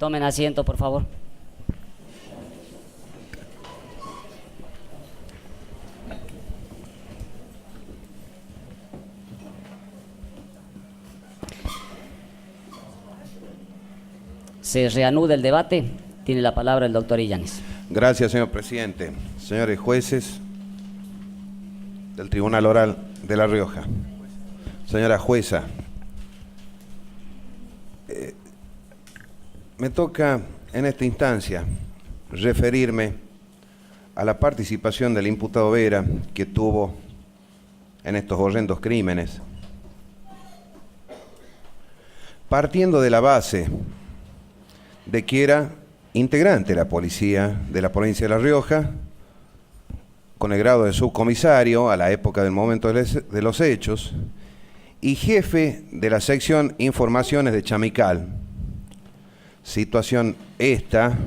Tomen asiento, por favor. Se reanuda el debate. Tiene la palabra el doctor Illanes. Gracias, señor presidente. Señores jueces del Tribunal Oral de La Rioja. Señora jueza, me toca en esta instancia referirme a la participación del imputado Vera que tuvo en estos horrendos crímenes, partiendo de la base de que era integrante de la policía de la provincia de La Rioja, con el grado de subcomisario a la época del momento de los hechos, y jefe de la sección Informaciones de Chamical. Situación esta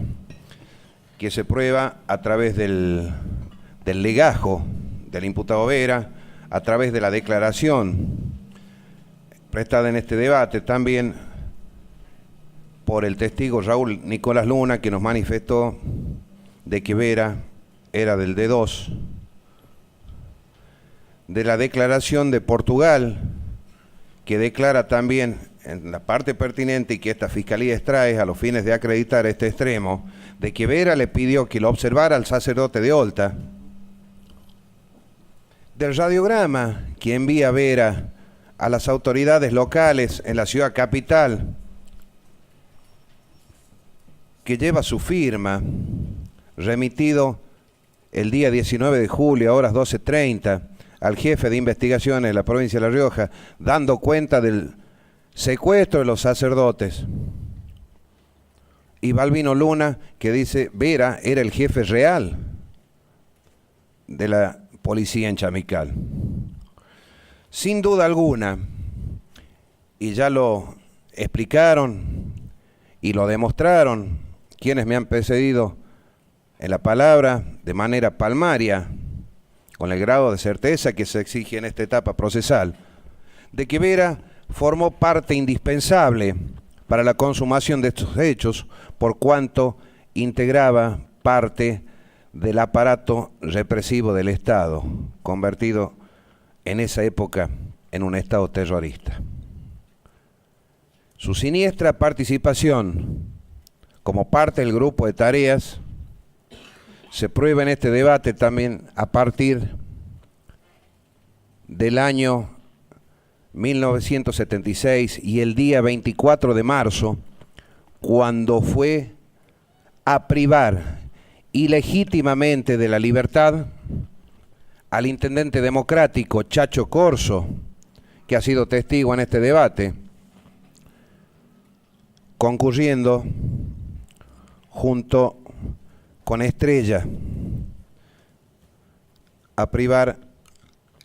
que se prueba a través del legajo del imputado Vera, a través de la declaración prestada en este debate también por el testigo Raúl Nicolás Luna, que nos manifestó de que Vera era del D2, de la declaración de Portugal, que declara también en la parte pertinente y que esta fiscalía extrae a los fines de acreditar este extremo, de que Vera le pidió que lo observara al sacerdote de Olta, del radiograma que envía Vera a las autoridades locales en la ciudad capital, que lleva su firma, remitido el día 19 de julio a horas 12:30 al jefe de investigaciones de la provincia de La Rioja, dando cuenta del secuestro de los sacerdotes. Y Balbino Luna, que dice Vera era el jefe real de la policía en Chamical. Sin duda alguna, y ya lo explicaron y lo demostraron quienes me han precedido en la palabra de manera palmaria, con el grado de certeza que se exige en esta etapa procesal, de que Vera formó parte indispensable para la consumación de estos hechos, por cuanto integraba parte del aparato represivo del Estado, convertido en esa época en un Estado terrorista. Su siniestra participación como parte del grupo de tareas se prueba en este debate también a partir del año 1976 y el día 24 de marzo, cuando fue a privar ilegítimamente de la libertad al intendente democrático Chacho Corso, que ha sido testigo en este debate, concurriendo junto con Estrella a privar,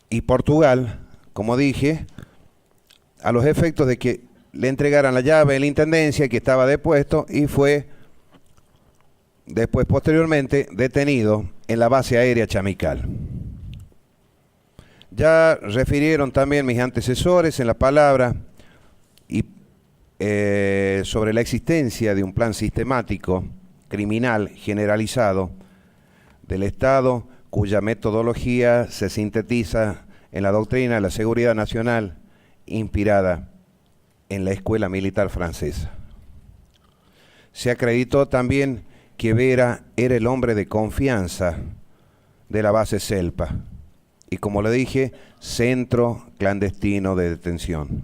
y Portugal, como dije, a los efectos de que le entregaran la llave de la intendencia, que estaba depuesto, y fue después posteriormente detenido en la base aérea Chamical. Ya refirieron también mis antecesores en la palabra y sobre la existencia de un plan sistemático criminal generalizado del Estado, cuya metodología se sintetiza en la doctrina de la seguridad nacional inspirada en la escuela militar francesa. Se acreditó también que Vera era el hombre de confianza de la base Selpa y, como le dije, centro clandestino de detención.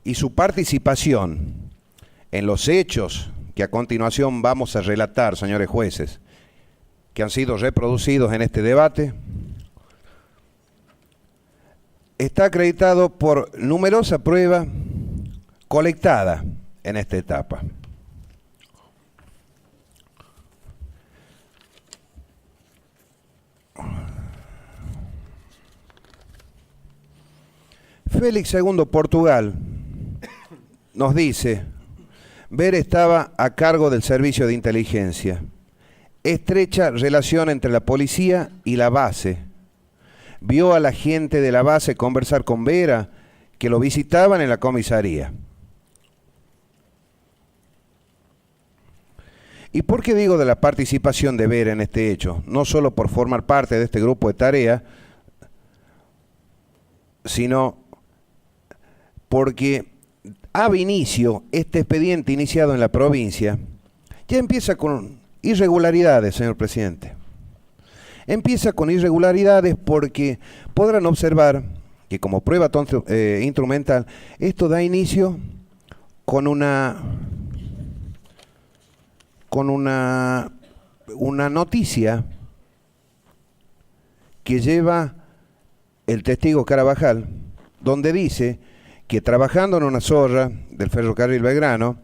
Y su participación en los hechos que a continuación vamos a relatar, señores jueces, que han sido reproducidos en este debate, está acreditado por numerosa prueba colectada en esta etapa. Félix II Portugal nos dice: Vera estaba a cargo del servicio de inteligencia. Estrecha relación entre la policía y la base. Vio a la gente de la base conversar con Vera, que lo visitaban en la comisaría. ¿Y por qué digo de la participación de Vera en este hecho? No solo por formar parte de este grupo de tarea, sino porque ab inicio este expediente iniciado en la provincia ya empieza con irregularidades, señor presidente. Empieza con irregularidades porque podrán observar que como prueba instrumental, esto da inicio con una noticia que lleva el testigo Carabajal, donde dice que trabajando en una zorra del ferrocarril Belgrano,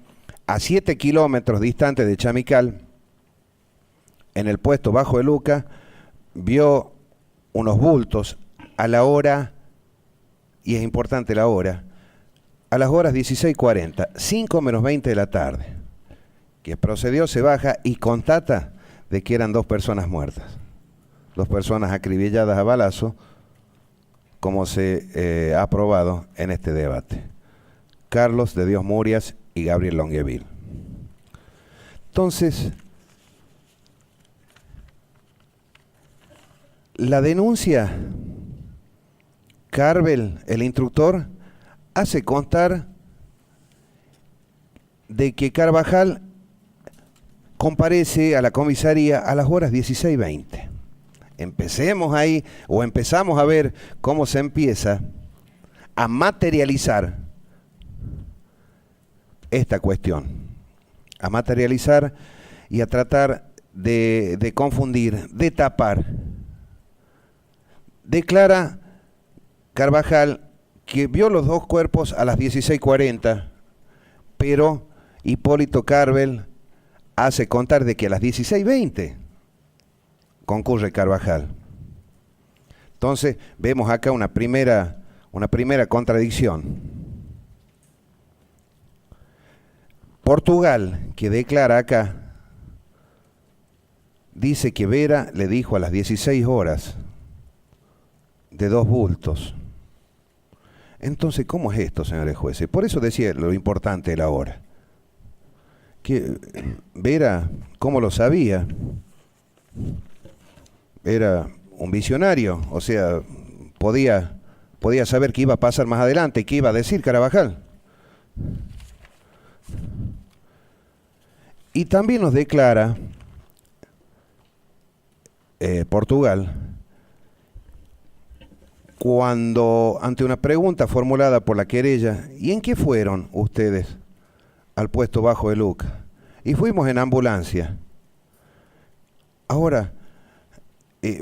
a 7 kilómetros distante de Chamical, en el puesto Bajo de Luca, vio unos bultos a la hora, y es importante la hora, a las horas 16:40, 5 menos 20 de la tarde, que procedió, se baja y constata de que eran 2 personas muertas, 2 personas acribilladas a balazo, como se ha aprobado en este debate. Carlos de Dios Murias y Gabriel Longueville. Entonces, la denuncia, Carvel, el instructor, hace constar de que Carvajal comparece a la comisaría a las horas 16:20. Empecemos ahí, o empezamos a ver cómo se empieza a materializar esta cuestión, a materializar y a tratar de confundir, de tapar. Declara Carvajal que vio los 2 cuerpos a las 16:40, pero Hipólito Carvel hace contar de que a las 16:20 concurre Carvajal. Entonces vemos acá una primera contradicción. Portugal, que declara acá, dice que Vera le dijo a las 16 horas de 2 bultos. Entonces, ¿cómo es esto, señores jueces? Por eso decía lo importante de la hora. Que Vera, ¿cómo lo sabía? Era un visionario, o sea, podía saber qué iba a pasar más adelante, qué iba a decir Carabajal. Y también nos declara Portugal, cuando ante una pregunta formulada por la querella, ¿y en qué fueron ustedes al puesto Bajo de Luca? Y fuimos en ambulancia. Ahora,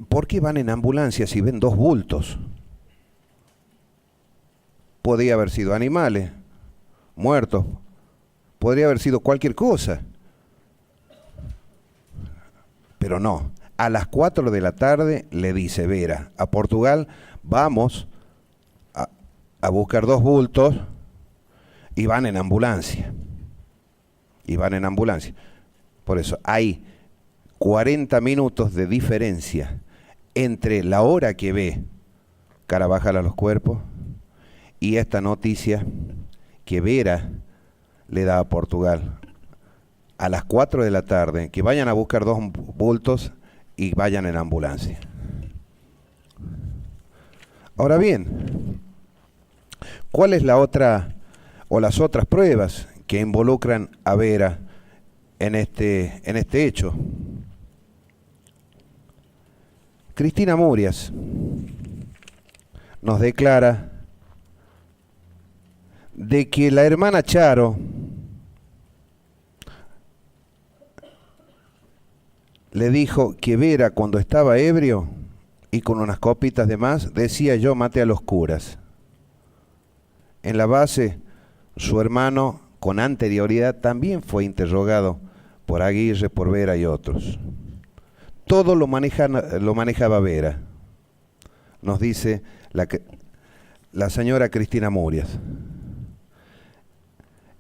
¿por qué van en ambulancia si ven 2 bultos? Podría haber sido animales, muertos, podría haber sido cualquier cosa. Pero no, a las 4 de la tarde le dice Vera a Portugal, vamos a buscar 2 bultos, y van en ambulancia. Y van en ambulancia. Por eso hay 40 minutos de diferencia entre la hora que ve Carabajal a los cuerpos y esta noticia que Vera le da a Portugal a las 4 de la tarde, que vayan a buscar 2 bultos y vayan en ambulancia. Ahora bien, ¿cuál es la otra o las otras pruebas que involucran a Vera en este hecho? Cristina Murias nos declara de que la hermana Charo le dijo que Vera, cuando estaba ebrio y con unas copitas de más, decía: yo maté a los curas. En la base, su hermano con anterioridad también fue interrogado por Aguirre, por Vera y otros. Todo lo manejaba Vera, nos dice la señora Cristina Murias.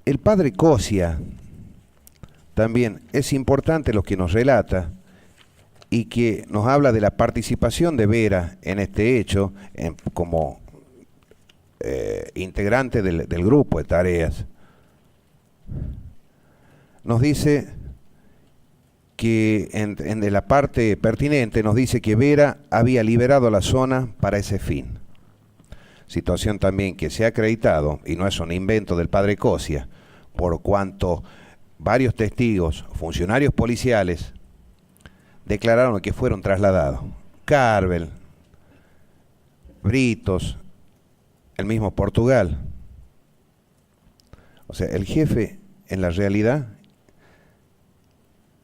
El padre Cosia también es importante lo que nos relata y que nos habla de la participación de Vera en este hecho como integrante del grupo de tareas. Nos dice que de la parte pertinente nos dice que Vera había liberado la zona para ese fin. Situación también que se ha acreditado, y no es un invento del padre Cosia, por cuanto varios testigos, funcionarios policiales, declararon que fueron trasladados. Carvel, Britos, el mismo Portugal. O sea, el jefe en la realidad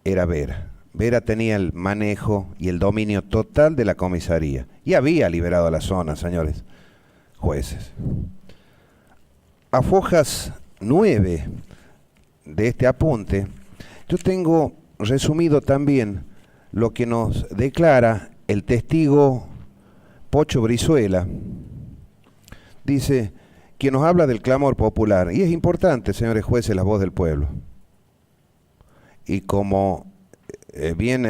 era Vera. Vera tenía el manejo y el dominio total de la comisaría y había liberado la zona, señores jueces. A fojas 9 de este apunte, yo tengo resumido también lo que nos declara el testigo Pocho Brizuela. Dice que nos habla del clamor popular, y es importante, señores jueces, la voz del pueblo. Y como bien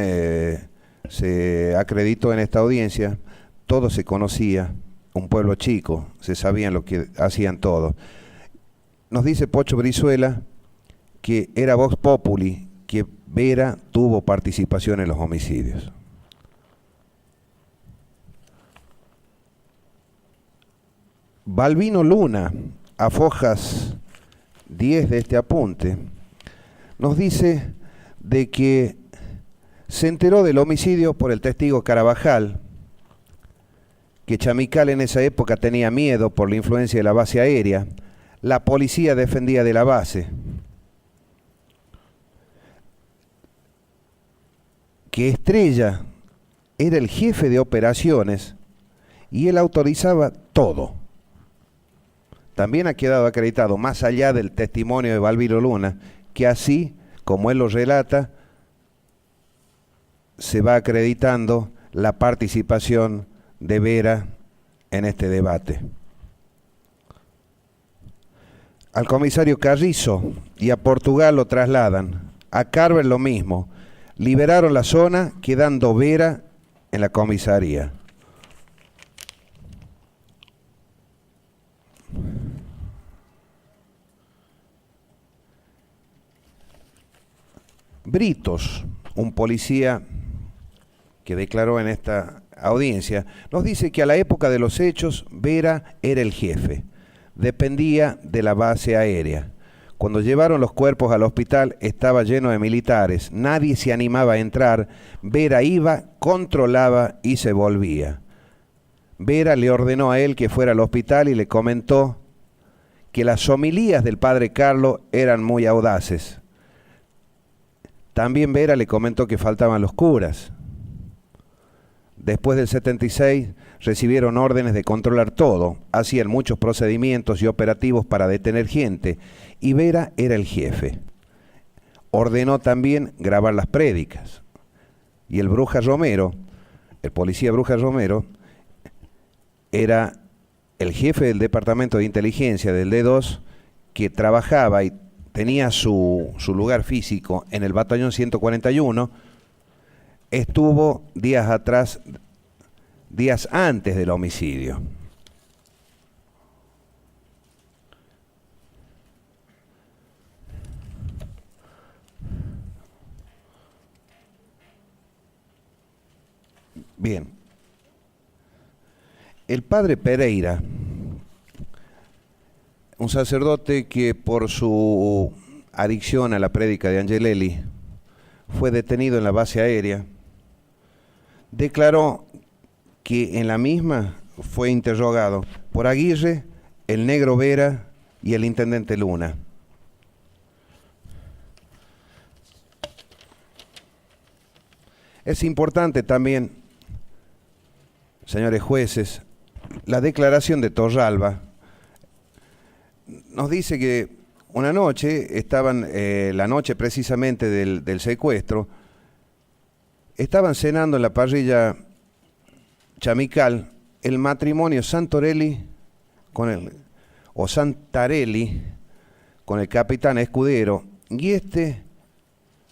se acreditó en esta audiencia, todo se conocía, un pueblo chico, se sabían lo que hacían todos. Nos dice Pocho Brizuela que era Vox Populi, que Vera tuvo participación en los homicidios. Balbino Luna, a fojas 10 de este apunte, nos dice de que se enteró del homicidio por el testigo Carabajal, que Chamical en esa época tenía miedo por la influencia de la base aérea, la policía defendía de la base, que Estrella era el jefe de operaciones y él autorizaba todo. También ha quedado acreditado, más allá del testimonio de Balbino Luna, que así, como él lo relata, se va acreditando la participación de Vera en este debate. Al comisario Carrizo y a Portugal lo trasladan, a Carver lo mismo, liberaron la zona quedando Vera en la comisaría. Britos, un policía que declaró en esta audiencia, nos dice que a la época de los hechos Vera era el jefe, dependía de la base aérea. Cuando llevaron los cuerpos al hospital estaba lleno de militares, nadie se animaba a entrar, Vera iba, controlaba y se volvía. Vera le ordenó a él que fuera al hospital y le comentó que las homilías del padre Carlos eran muy audaces. También Vera le comentó que faltaban los curas. Después del 76 recibieron órdenes de controlar todo, hacían muchos procedimientos y operativos para detener gente, y Vera era el jefe. Ordenó también grabar las prédicas. Y el Bruja Romero, el policía Bruja Romero, era el jefe del departamento de inteligencia del D2, que trabajaba y tenía su lugar físico en el batallón 141, estuvo días antes del homicidio. Bien. El padre Pereira, un sacerdote que por su adicción a la prédica de Angelelli fue detenido en la base aérea, declaró que en la misma fue interrogado por Aguirre, el negro Vera y el intendente Luna. Es importante también, señores jueces, la declaración de Torralba. Nos dice que una noche, estaban, la noche precisamente del secuestro, estaban cenando en la parrilla Chamical el matrimonio Santarelli con el capitán Escudero, y este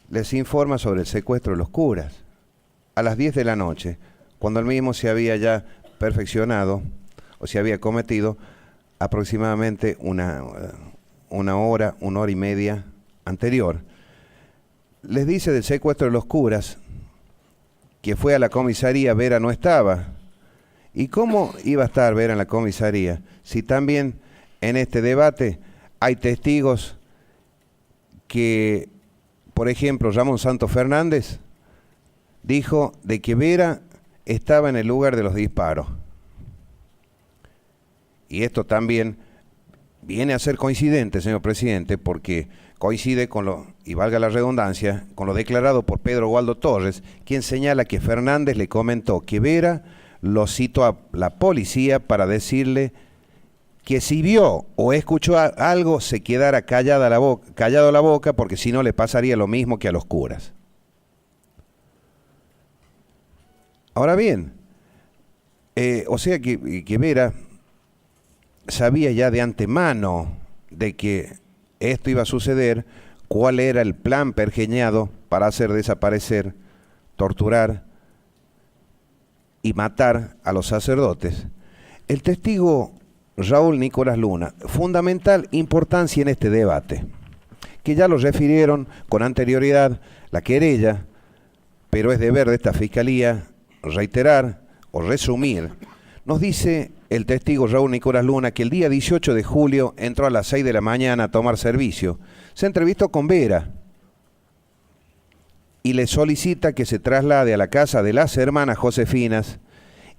les informa sobre el secuestro de los curas a las 10 de la noche, cuando el mismo se había ya perfeccionado o se había cometido aproximadamente una hora y media anterior. les dice del secuestro de los curas, que fue a la comisaría, Vera no estaba. ¿Y cómo iba a estar Vera en la comisaría? Si también en este debate hay testigos que, por ejemplo, Ramón Santos Fernández dijo de que Vera estaba en el lugar de los disparos. Y esto también viene a ser coincidente, señor presidente, porque coincide con lo, y valga la redundancia, con lo declarado por Pedro Waldo Torres, quien señala que Fernández le comentó que Vera lo citó a la policía para decirle que si vio o escuchó algo se quedara callado la boca, porque si no le pasaría lo mismo que a los curas. Ahora bien, o sea que Vera sabía ya de antemano de que esto iba a suceder, cuál era el plan pergeñado para hacer desaparecer, torturar y matar a los sacerdotes. El testigo Raúl Nicolás Luna, fundamental importancia en este debate, que ya lo refirieron con anterioridad la querella, pero es deber de esta fiscalía reiterar o resumir. Nos dice el testigo Raúl Nicolás Luna que el día 18 de julio entró a las 6 de la mañana a tomar servicio. Se entrevistó con Vera y le solicita que se traslade a la casa de las hermanas Josefinas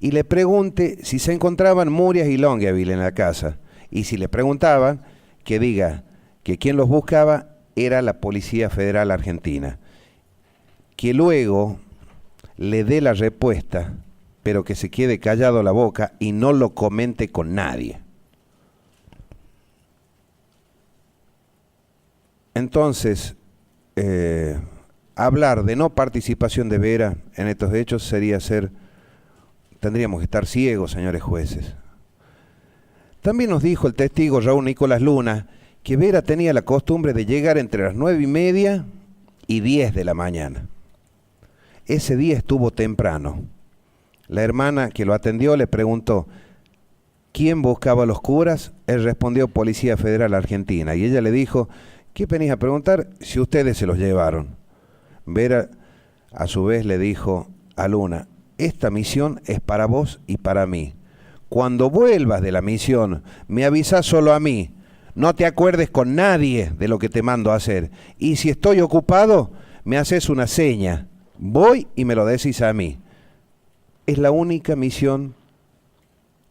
y le pregunte si se encontraban Murias y Longueville en la casa. Y si le preguntaban, que diga que quien los buscaba era la Policía Federal Argentina. Que luego le dé la respuesta, pero que se quede callado la boca y no lo comente con nadie. Entonces, hablar de no participación de Vera en estos hechos sería tendríamos que estar ciegos, señores jueces. También nos dijo el testigo Raúl Nicolás Luna que Vera tenía la costumbre de llegar entre las 9:30 y 10 de la mañana. Ese día estuvo temprano. La hermana que lo atendió le preguntó ¿quién buscaba a los curas? Él respondió Policía Federal Argentina. Y ella le dijo, ¿qué venís a preguntar si ustedes se los llevaron? Vera a su vez le dijo a Luna, esta misión es para vos y para mí. Cuando vuelvas de la misión, me avisás solo a mí. No te acuerdes con nadie de lo que te mando a hacer. Y si estoy ocupado, me haces una seña. Voy y me lo decís a mí. Es la única misión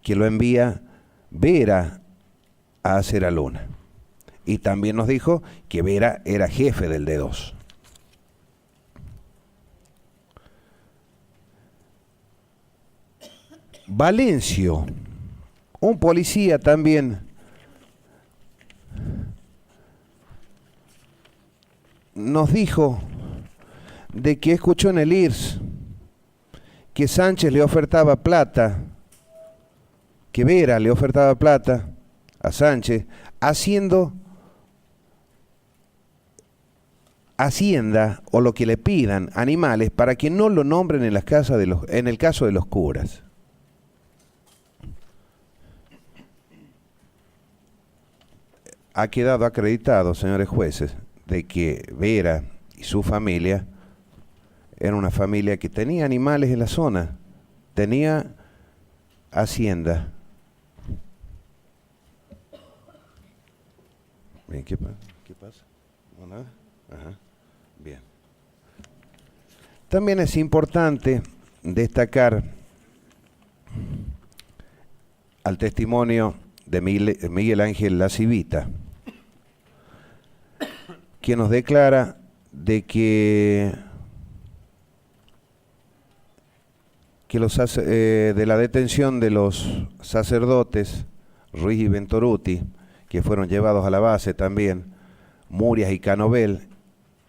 que lo envía Vera a hacer a Luna. Y también nos dijo que Vera era jefe del D2. Valencio, un policía también, nos dijo de que escuchó en el IRS que Sánchez le ofertaba plata, que Vera le ofertaba plata a Sánchez, haciendo hacienda o lo que le pidan animales para que no lo nombren en las casas en el caso de los curas. Ha quedado acreditado, señores jueces, de que Vera y su familia era una familia que tenía animales en la zona, tenía hacienda. Bien, ¿qué pasa? ¿No nada? Ajá. Bien. También es importante destacar al testimonio de Miguel Ángel La Civita, que nos declara de que de la detención de los sacerdotes Ruiz y Ventoruti, que fueron llevados a la base también, Murias y Canovel,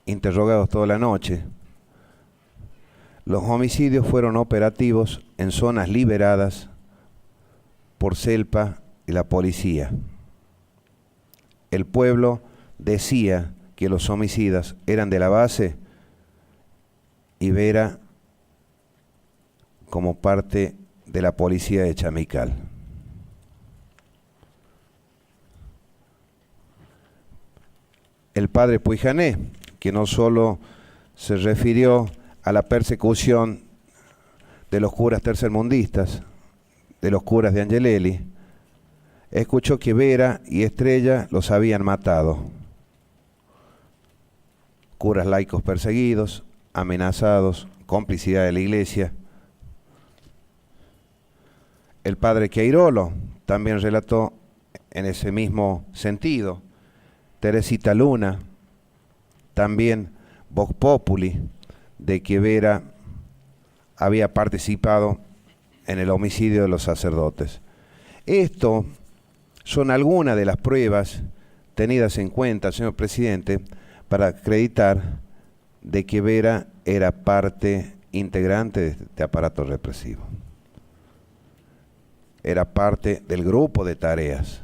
interrogados toda la noche. Los homicidios fueron operativos en zonas liberadas por CELPA y la policía. El pueblo decía que los homicidas eran de la base y Vera como parte de la policía de Chamical. El padre Puijané, que no solo se refirió a la persecución de los curas tercermundistas, de los curas de Angelelli. Escuchó que Vera y Estrella los habían matado. Curas laicos perseguidos, amenazados, complicidad de la iglesia. El padre Queirolo también relató en ese mismo sentido. Teresita Luna, también Vox Populi, de que Vera había participado en el homicidio de los sacerdotes. Esto son algunas de las pruebas tenidas en cuenta, señor presidente, para acreditar de que Vera era parte integrante de este aparato represivo. Era parte del grupo de tareas.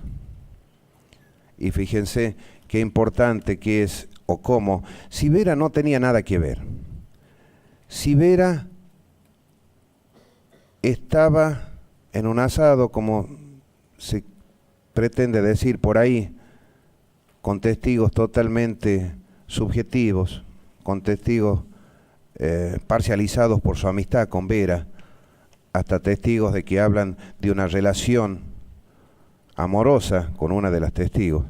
Y fíjense qué importante que es, o cómo, si Vera no tenía nada que ver, si Vera estaba en un asado, como se pretende decir por ahí, con testigos totalmente subjetivos, con testigos parcializados por su amistad con Vera, hasta testigos de que hablan de una relación amorosa con una de las testigos,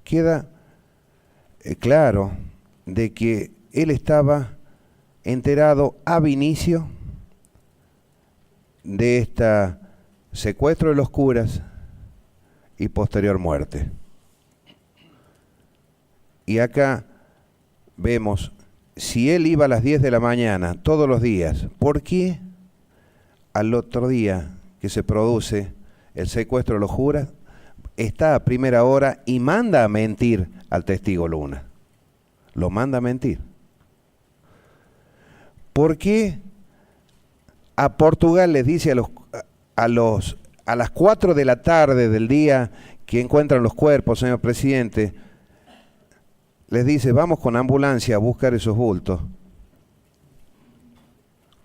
queda claro de que él estaba enterado ab inicio de este secuestro de los curas y posterior muerte. Y acá vemos, si él iba a las 10 de la mañana todos los días, ¿por qué al otro día que se produce el secuestro de los curas está a primera hora y manda a mentir al testigo Luna? Lo manda a mentir. ¿Por qué a Portugal les dice a las 4 de la tarde del día que encuentran los cuerpos, señor presidente, les dice, vamos con ambulancia a buscar esos bultos,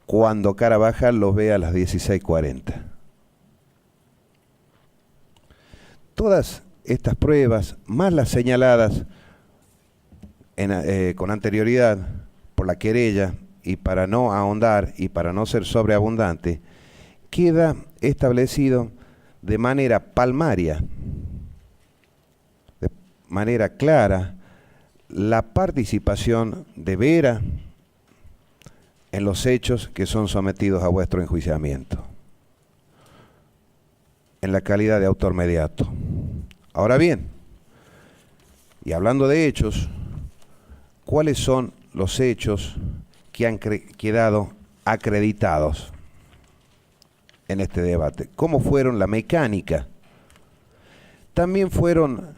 cuando Carabajal los ve a las 16:40? Todas estas pruebas, más las señaladas con anterioridad por la querella, y para no ahondar y para no ser sobreabundante, queda establecido de manera palmaria, de manera clara, la participación de Vera en los hechos que son sometidos a vuestro enjuiciamiento, en la calidad de autor mediato. Ahora bien, y hablando de hechos, ¿cuáles son los hechos que han quedado acreditados en este debate? ¿Cómo fueron la mecánica? También fueron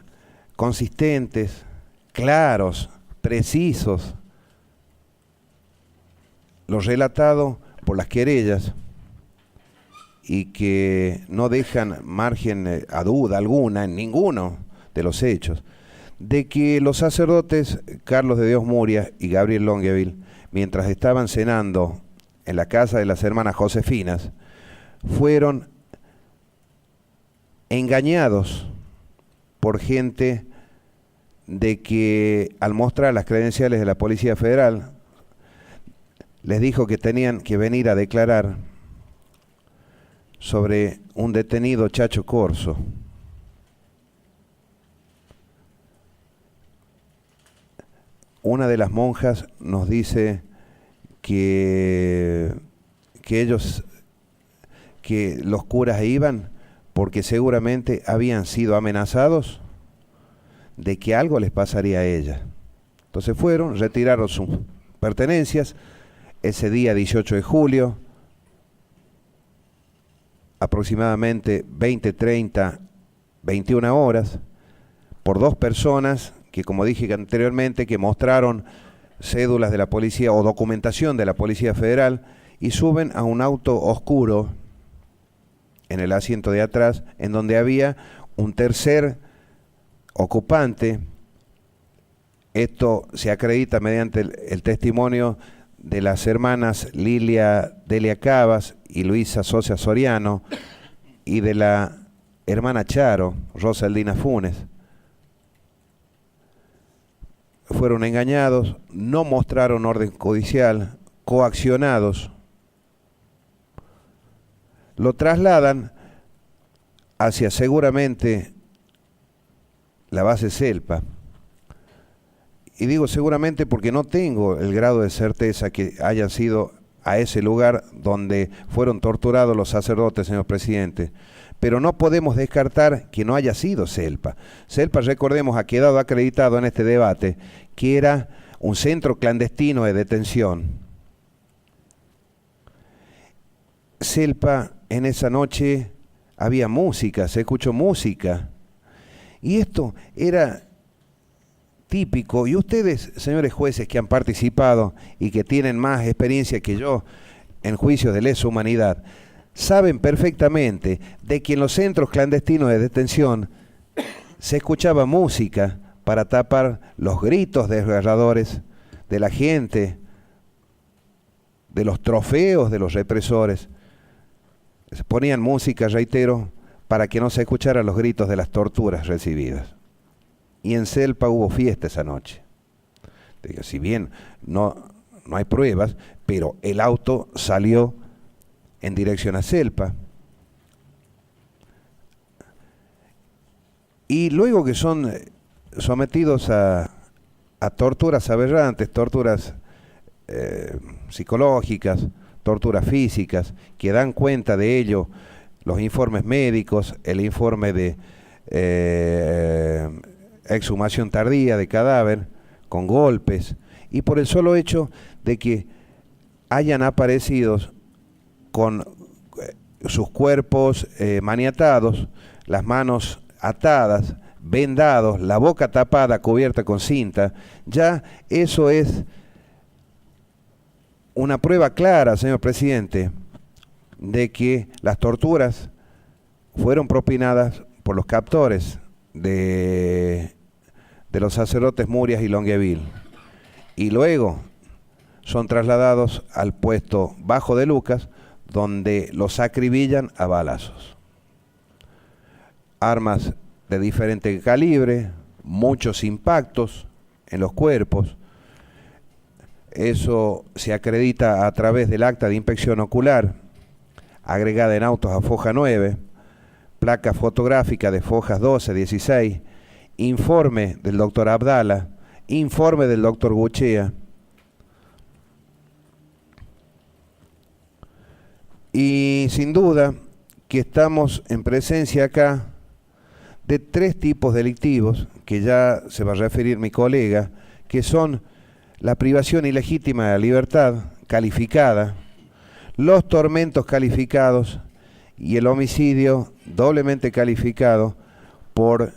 consistentes, claros, precisos, lo relatado por las querellas, y que no dejan margen a duda alguna en ninguno de los hechos, de que los sacerdotes Carlos de Dios Muria y Gabriel Longueville, mientras estaban cenando en la casa de las hermanas Josefinas, fueron engañados por gente de que al mostrar las credenciales de la Policía Federal les dijo que tenían que venir a declarar sobre un detenido Chacho Corso. Una de las monjas nos dice que los curas iban porque seguramente habían sido amenazados de que algo les pasaría a ella. Entonces fueron, retiraron sus pertenencias ese día 18 de julio, aproximadamente 20:30, 21 horas, por dos personas que, como dije anteriormente, que mostraron cédulas de la policía o documentación de la Policía Federal, y suben a un auto oscuro en el asiento de atrás, en donde había un tercer ocupante. Esto se acredita mediante el testimonio de las hermanas Lilia Delia Cabas y Luisa Socia Soriano, y de la hermana Charo, Rosaldina Funes. fueron engañados, no mostraron orden judicial, coaccionados. Lo trasladan hacia seguramente la base Selpa. Y digo seguramente porque no tengo el grado de certeza que hayan sido a ese lugar donde fueron torturados los sacerdotes, señor presidente. Pero no podemos descartar que no haya sido Selpa. Selpa, recordemos, ha quedado acreditado en este debate que era un centro clandestino de detención. Selpa, en esa noche había música, se escuchó música. Y esto era típico, y ustedes, señores jueces que han participado y que tienen más experiencia que yo en juicios de lesa humanidad, saben perfectamente de que en los centros clandestinos de detención se escuchaba música para tapar los gritos desgarradores de la gente, de los trofeos de los represores. Se ponían música, reitero, para que no se escucharan los gritos de las torturas recibidas. Y en Selpa hubo fiesta esa noche. Si bien no hay pruebas, pero el auto salió en dirección a Selpa. Y luego que son sometidos a torturas aberrantes, torturas psicológicas, torturas físicas, que dan cuenta de ello los informes médicos, el informe de exhumación tardía de cadáver, con golpes, y por el solo hecho de que hayan aparecido con sus cuerpos maniatados, las manos atadas, vendados, la boca tapada, cubierta con cinta, ya eso es una prueba clara, señor presidente, de que las torturas fueron propinadas por los captores de los sacerdotes Murias y Longueville, y luego son trasladados al puesto bajo de Lucas, donde los acribillan a balazos. Armas de diferente calibre, muchos impactos en los cuerpos. Eso se acredita a través del acta de inspección ocular, agregada en autos a foja 9, placa fotográfica de fojas 12, 16, informe del doctor Abdala, informe del doctor Guchea. Y sin duda que estamos en presencia acá de tres tipos delictivos, que ya se va a referir mi colega, que son la privación ilegítima de la libertad calificada, los tormentos calificados y el homicidio doblemente calificado por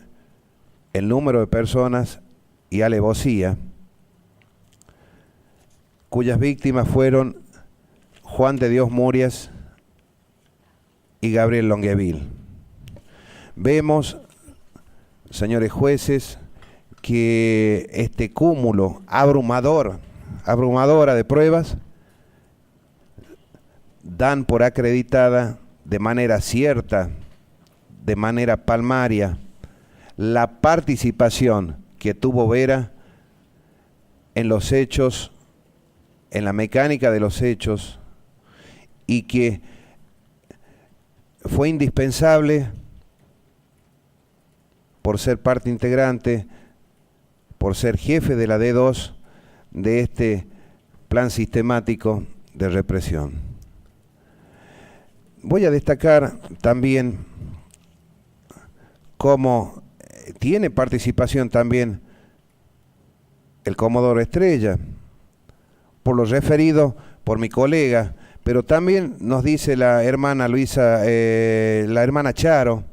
el número de personas y alevosía, cuyas víctimas fueron Juan de Dios Murias y Gabriel Longueville. Vemos, señores jueces, que este cúmulo abrumadora de pruebas dan por acreditada de manera cierta, de manera palmaria, la participación que tuvo Vera en los hechos, en la mecánica de los hechos, y que fue indispensable por ser parte integrante, por ser jefe de la D2 de este plan sistemático de represión. Voy a destacar también cómo tiene participación también el Comodoro Estrella, por lo referido por mi colega, pero también nos dice la hermana Luisa, la hermana Charo,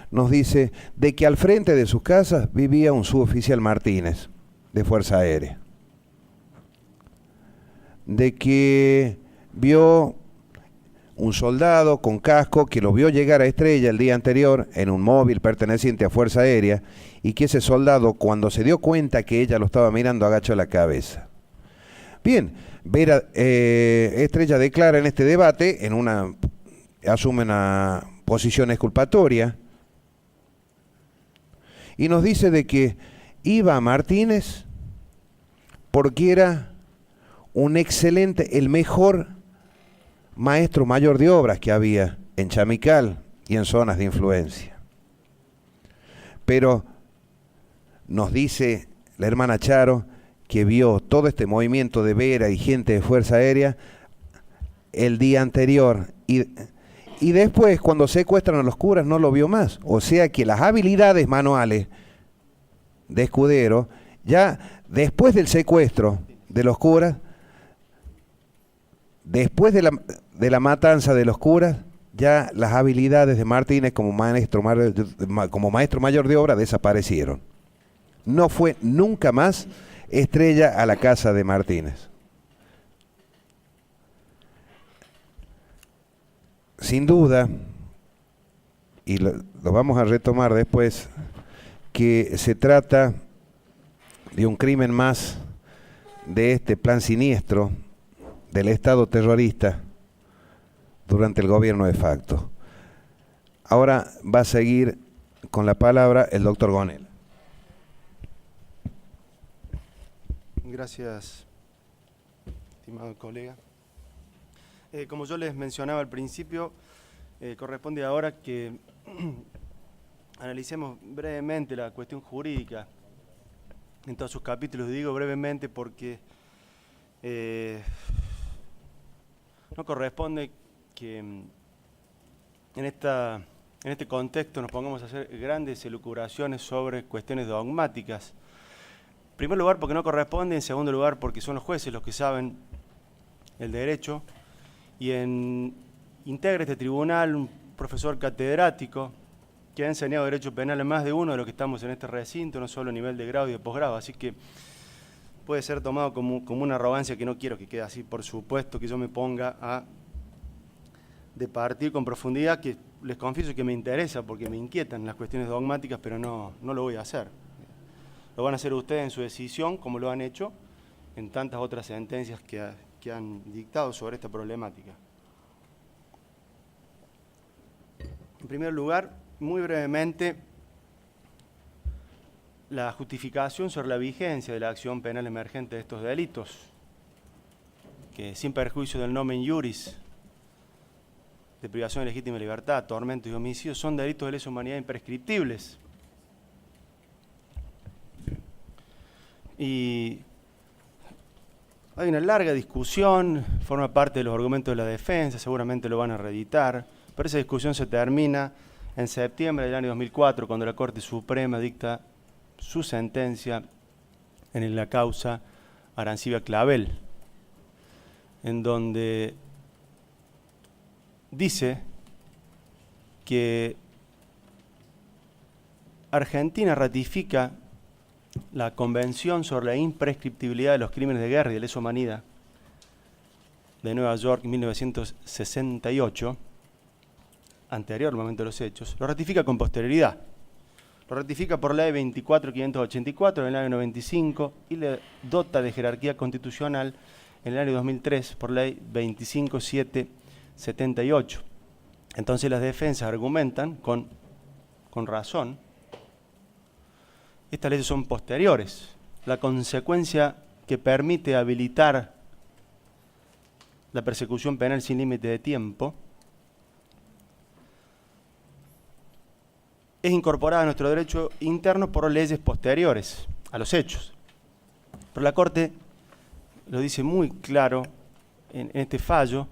nos dice de que al frente de sus casas vivía un suboficial Martínez, de Fuerza Aérea, de que vio un soldado con casco que lo vio llegar a Estrella el día anterior en un móvil perteneciente a Fuerza Aérea, y que ese soldado, cuando se dio cuenta que ella lo estaba mirando, agachó la cabeza. Bien, Vera Estrella declara en este debate, asume una posición exculpatoria, y nos dice de que iba a Martínez porque era un excelente, el mejor maestro mayor de obras que había en Chamical y en zonas de influencia. Pero nos dice la hermana Charo que vio todo este movimiento de Vera y gente de Fuerza Aérea el día anterior y después cuando secuestran a los curas no lo vio más. O sea que las habilidades manuales de Escudero, ya después del secuestro de los curas, después de la matanza de los curas, ya las habilidades de Martínez como maestro mayor de obra desaparecieron. No fue nunca más estrella a la casa de Martínez. Sin duda, y lo vamos a retomar después, que se trata de un crimen más de este plan siniestro del Estado terrorista durante el gobierno de facto. Ahora va a seguir con la palabra el doctor Gonel. Gracias, estimado colega. Como yo les mencionaba al principio, corresponde ahora que analicemos brevemente la cuestión jurídica en todos sus capítulos. Digo brevemente porque no corresponde que en este contexto nos pongamos a hacer grandes elucubraciones sobre cuestiones dogmáticas. En primer lugar, porque no corresponde. En segundo lugar, porque son los jueces los que saben el derecho. Y integra este tribunal un profesor catedrático que ha enseñado Derecho Penal a más de uno de los que estamos en este recinto, no solo a nivel de grado y de posgrado. Así que puede ser tomado como una arrogancia que no quiero que quede así. Por supuesto que yo me ponga a departir con profundidad, que les confieso que me interesa porque me inquietan las cuestiones dogmáticas, pero no lo voy a hacer. Lo van a hacer ustedes en su decisión, como lo han hecho en tantas otras sentencias que han dictado sobre esta problemática. En primer lugar, muy brevemente, la justificación sobre la vigencia de la acción penal emergente de estos delitos, que sin perjuicio del nomen iuris, de privación de legítima libertad, tormento y homicidio, son delitos de lesa humanidad imprescriptibles. Y hay una larga discusión, forma parte de los argumentos de la defensa, seguramente lo van a reeditar, pero esa discusión se termina en septiembre del año 2004, cuando la Corte Suprema dicta su sentencia en la causa Arancibia Clavel, en donde dice que Argentina ratifica la Convención sobre la imprescriptibilidad de los crímenes de guerra y de lesa humanidad de Nueva York en 1968, anterior al momento de los hechos, lo ratifica con posterioridad. Lo ratifica por ley 24.584 en el año 95 y le dota de jerarquía constitucional en el año 2003 por ley 25.778. Entonces las defensas argumentan con razón. Estas leyes son posteriores. La consecuencia que permite habilitar la persecución penal sin límite de tiempo es incorporada a nuestro derecho interno por leyes posteriores a los hechos. Pero la Corte lo dice muy claro en este fallo,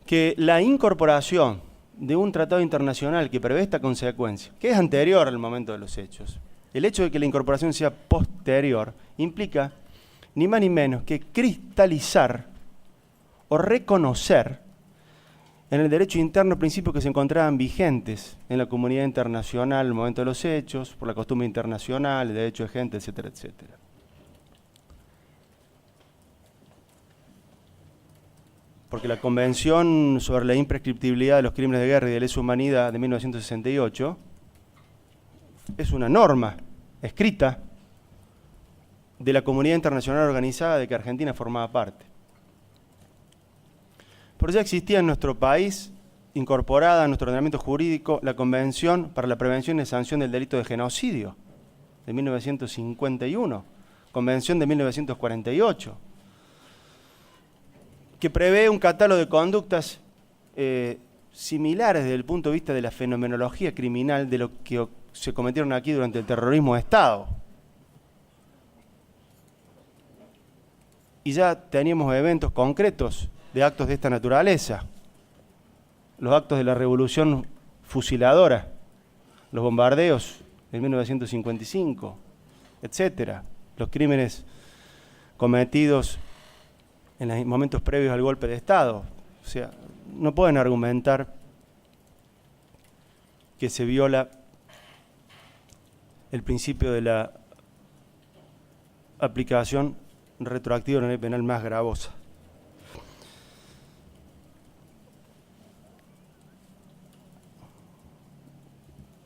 que la incorporación de un tratado internacional que prevé esta consecuencia, que es anterior al momento de los hechos, el hecho de que la incorporación sea posterior implica ni más ni menos que cristalizar o reconocer en el derecho interno principios que se encontraban vigentes en la comunidad internacional en el momento de los hechos, por la costumbre internacional, el derecho de gente, etcétera, etcétera. Porque la Convención sobre la imprescriptibilidad de los crímenes de guerra y de lesa humanidad de 1968 es una norma escrita de la comunidad internacional organizada de que Argentina formaba parte. Pero ya existía en nuestro país, incorporada a nuestro ordenamiento jurídico, la Convención para la Prevención y Sanción del Delito de Genocidio de 1951, Convención de 1948, que prevé un catálogo de conductas similares desde el punto de vista de la fenomenología criminal de lo que se cometieron aquí durante el terrorismo de Estado. Y ya teníamos eventos concretos de actos de esta naturaleza. Los actos de la revolución fusiladora, los bombardeos en 1955, etcétera, los crímenes cometidos en los momentos previos al golpe de Estado. O sea, no pueden argumentar que se viola el principio de la aplicación retroactiva de una ley penal más gravosa.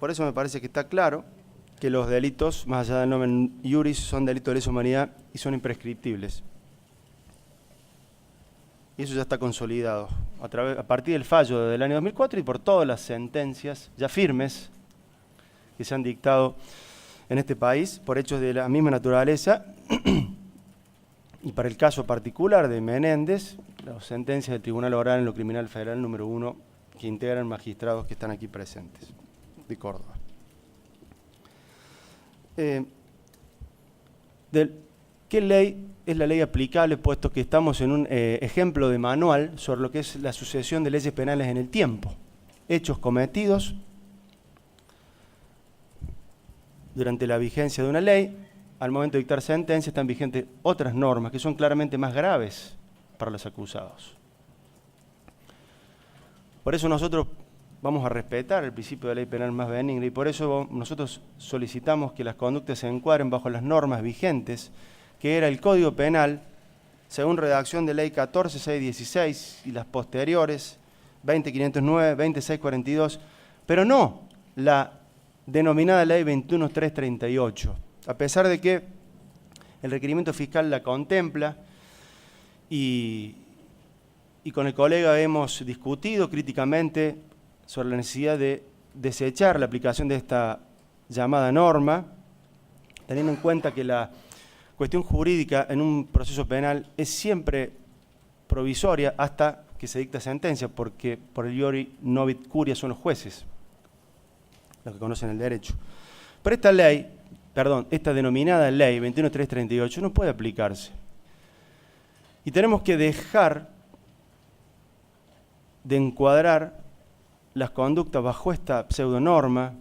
Por eso me parece que está claro que los delitos, más allá del nomen iuris, son delitos de lesa humanidad y son imprescriptibles. Y eso ya está consolidado a partir del fallo del año 2004 y por todas las sentencias ya firmes que se han dictado en este país por hechos de la misma naturaleza. Y para el caso particular de Menéndez, las sentencias del Tribunal Oral en lo Criminal Federal número 1 que integran magistrados que están aquí presentes, de Córdoba. ¿Qué ley es la ley aplicable, puesto que estamos en un ejemplo de manual sobre lo que es la sucesión de leyes penales en el tiempo? Hechos cometidos durante la vigencia de una ley, al momento de dictar sentencia están vigentes otras normas que son claramente más graves para los acusados. Por eso nosotros vamos a respetar el principio de ley penal más benigna y por eso nosotros solicitamos que las conductas se encuadren bajo las normas vigentes, que era el Código Penal, según redacción de ley 14.616 y las posteriores, 20.509, 20.642, pero no la denominada ley 21.338, a pesar de que el requerimiento fiscal la contempla y con el colega hemos discutido críticamente sobre la necesidad de desechar la aplicación de esta llamada norma, teniendo en cuenta que la cuestión jurídica en un proceso penal es siempre provisoria hasta que se dicta sentencia, porque por el iori novit curia son los jueces los que conocen el derecho. Pero esta ley, esta denominada ley 21.338 no puede aplicarse. Y tenemos que dejar de encuadrar las conductas bajo esta pseudonorma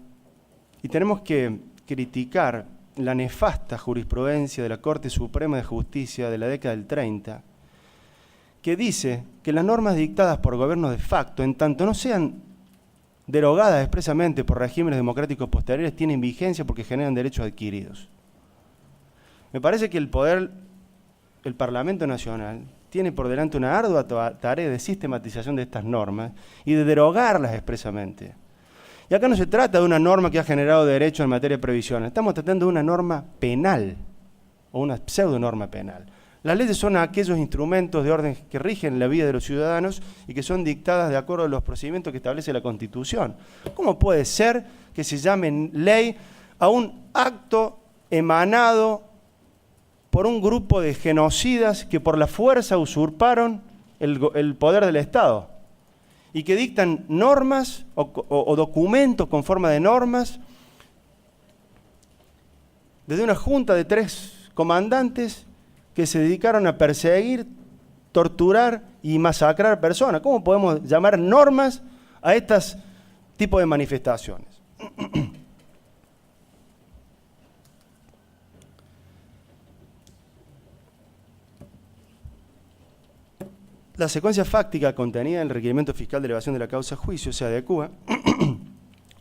y tenemos que criticar la nefasta jurisprudencia de la Corte Suprema de Justicia de la década del 30, que dice que las normas dictadas por gobiernos de facto, en tanto no sean derogadas expresamente por regímenes democráticos posteriores, tienen vigencia porque generan derechos adquiridos. Me parece que el Parlamento Nacional tiene por delante una ardua tarea de sistematización de estas normas y de derogarlas expresamente. Y acá no se trata de una norma que ha generado derechos en materia de previsión, estamos tratando de una norma penal o una pseudonorma penal. Las leyes son aquellos instrumentos de orden que rigen la vida de los ciudadanos y que son dictadas de acuerdo a los procedimientos que establece la Constitución. ¿Cómo puede ser que se llame ley a un acto emanado por un grupo de genocidas que por la fuerza usurparon el poder del Estado y que dictan normas o documentos con forma de normas desde una junta de 3 comandantes que se dedicaron a perseguir, torturar y masacrar personas? ¿Cómo podemos llamar normas a estos tipos de manifestaciones? La secuencia fáctica contenida en el requerimiento fiscal de elevación de la causa a juicio se adecua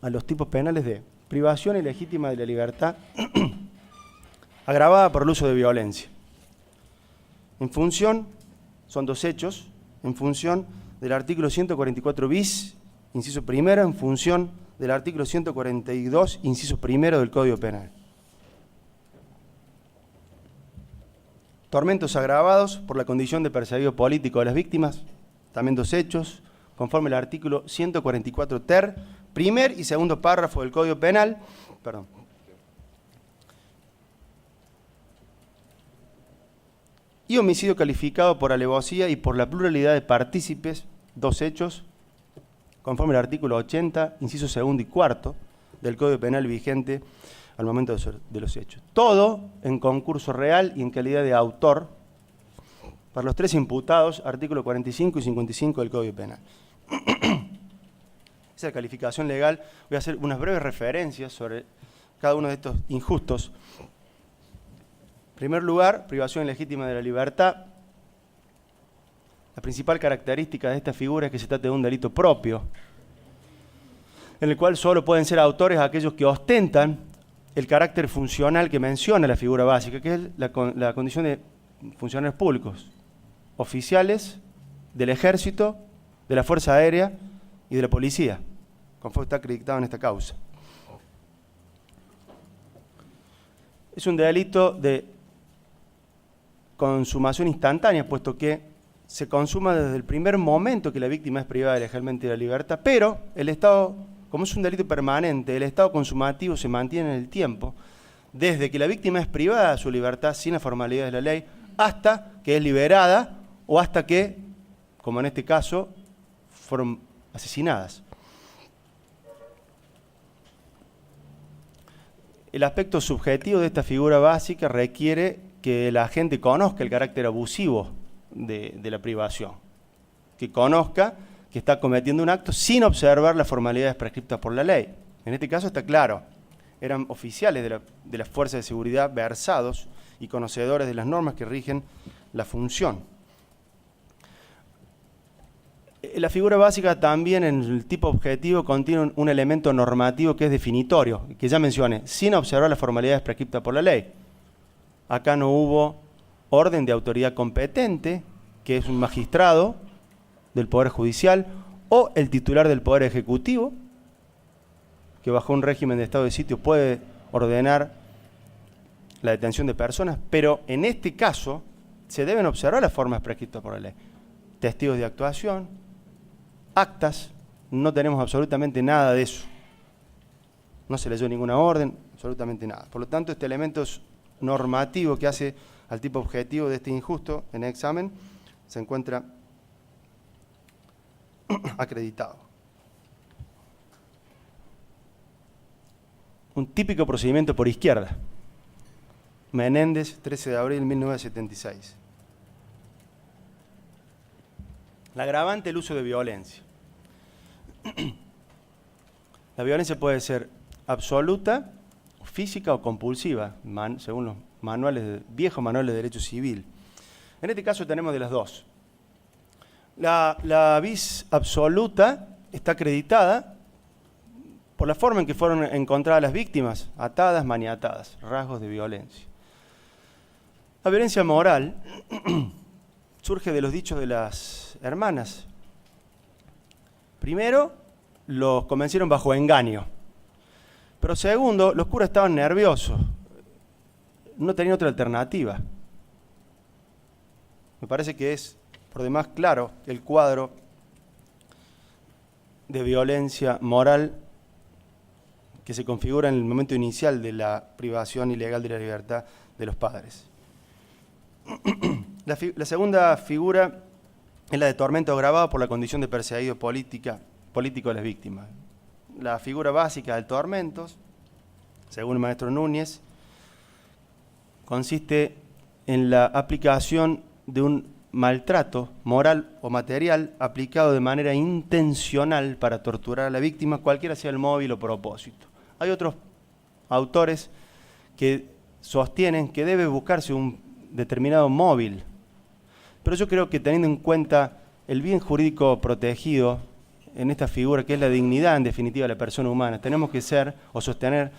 a los tipos penales de privación ilegítima de la libertad agravada por el uso de violencia. En función, son 2 hechos, en función del artículo 144 bis, inciso primero, en función del artículo 142, inciso primero del Código Penal. Tormentos agravados por la condición de perseguido político de las víctimas, también 2 hechos, conforme al artículo 144 ter, primer y segundo párrafo del Código Penal, y homicidio calificado por alevosía y por la pluralidad de partícipes, 2 hechos, conforme al artículo 80, inciso segundo y cuarto del Código Penal vigente al momento de los hechos. Todo en concurso real y en calidad de autor para los 3 imputados, artículo 45 y 55 del Código Penal. Esa calificación legal, voy a hacer unas breves referencias sobre cada uno de estos injustos. En primer lugar, privación ilegítima de la libertad. La principal característica de esta figura es que se trata de un delito propio, en el cual solo pueden ser autores aquellos que ostentan el carácter funcional que menciona la figura básica, que es la condición de funcionarios públicos, oficiales del Ejército, de la Fuerza Aérea y de la Policía, conforme está acreditado en esta causa. Es un delito de consumación instantánea, puesto que se consuma desde el primer momento que la víctima es privada legalmente de la libertad, pero el Estado, como es un delito permanente, el estado consumativo se mantiene en el tiempo, desde que la víctima es privada de su libertad sin las formalidades de la ley, hasta que es liberada o hasta que, como en este caso, fueron asesinadas. El aspecto subjetivo de esta figura básica requiere que la gente conozca el carácter abusivo de la privación, que conozca que está cometiendo un acto sin observar las formalidades prescriptas por la ley. En este caso está claro, eran oficiales de las fuerzas de seguridad versados y conocedores de las normas que rigen la función. La figura básica también en el tipo objetivo contiene un elemento normativo que es definitorio, que ya mencioné, sin observar las formalidades prescriptas por la ley. Acá no hubo orden de autoridad competente, que es un magistrado del Poder Judicial, o el titular del Poder Ejecutivo, que bajo un régimen de estado de sitio puede ordenar la detención de personas, pero en este caso se deben observar las formas prescritas por la ley. Testigos de actuación, actas, no tenemos absolutamente nada de eso. No se leyó ninguna orden, absolutamente nada. Por lo tanto, este elemento normativo que hace al tipo objetivo de este injusto en el examen se encuentra acreditado. Un típico procedimiento por izquierda. Menéndez, 13 de abril de 1976. La agravante, el uso de violencia. La violencia puede ser absoluta, física o compulsiva, según los viejos manuales de derecho civil. En este caso tenemos de las dos. La vis absoluta está acreditada por la forma en que fueron encontradas las víctimas, atadas, maniatadas, rasgos de violencia. La violencia moral surge de los dichos de las hermanas. Primero, los convencieron bajo engaño. Pero segundo, los curas estaban nerviosos. No tenían otra alternativa. Me parece que es, por demás, claro el cuadro de violencia moral que se configura en el momento inicial de la privación ilegal de la libertad de los padres. La segunda figura es la de tormento agravado por la condición de perseguido político de las víctimas. La figura básica del tormento, según el maestro Núñez, consiste en la aplicación de un maltrato moral o material aplicado de manera intencional para torturar a la víctima, cualquiera sea el móvil o propósito. Hay otros autores que sostienen que debe buscarse un determinado móvil, pero yo creo que teniendo en cuenta el bien jurídico protegido en esta figura, que es la dignidad en definitiva de la persona humana, tenemos que ser o sostener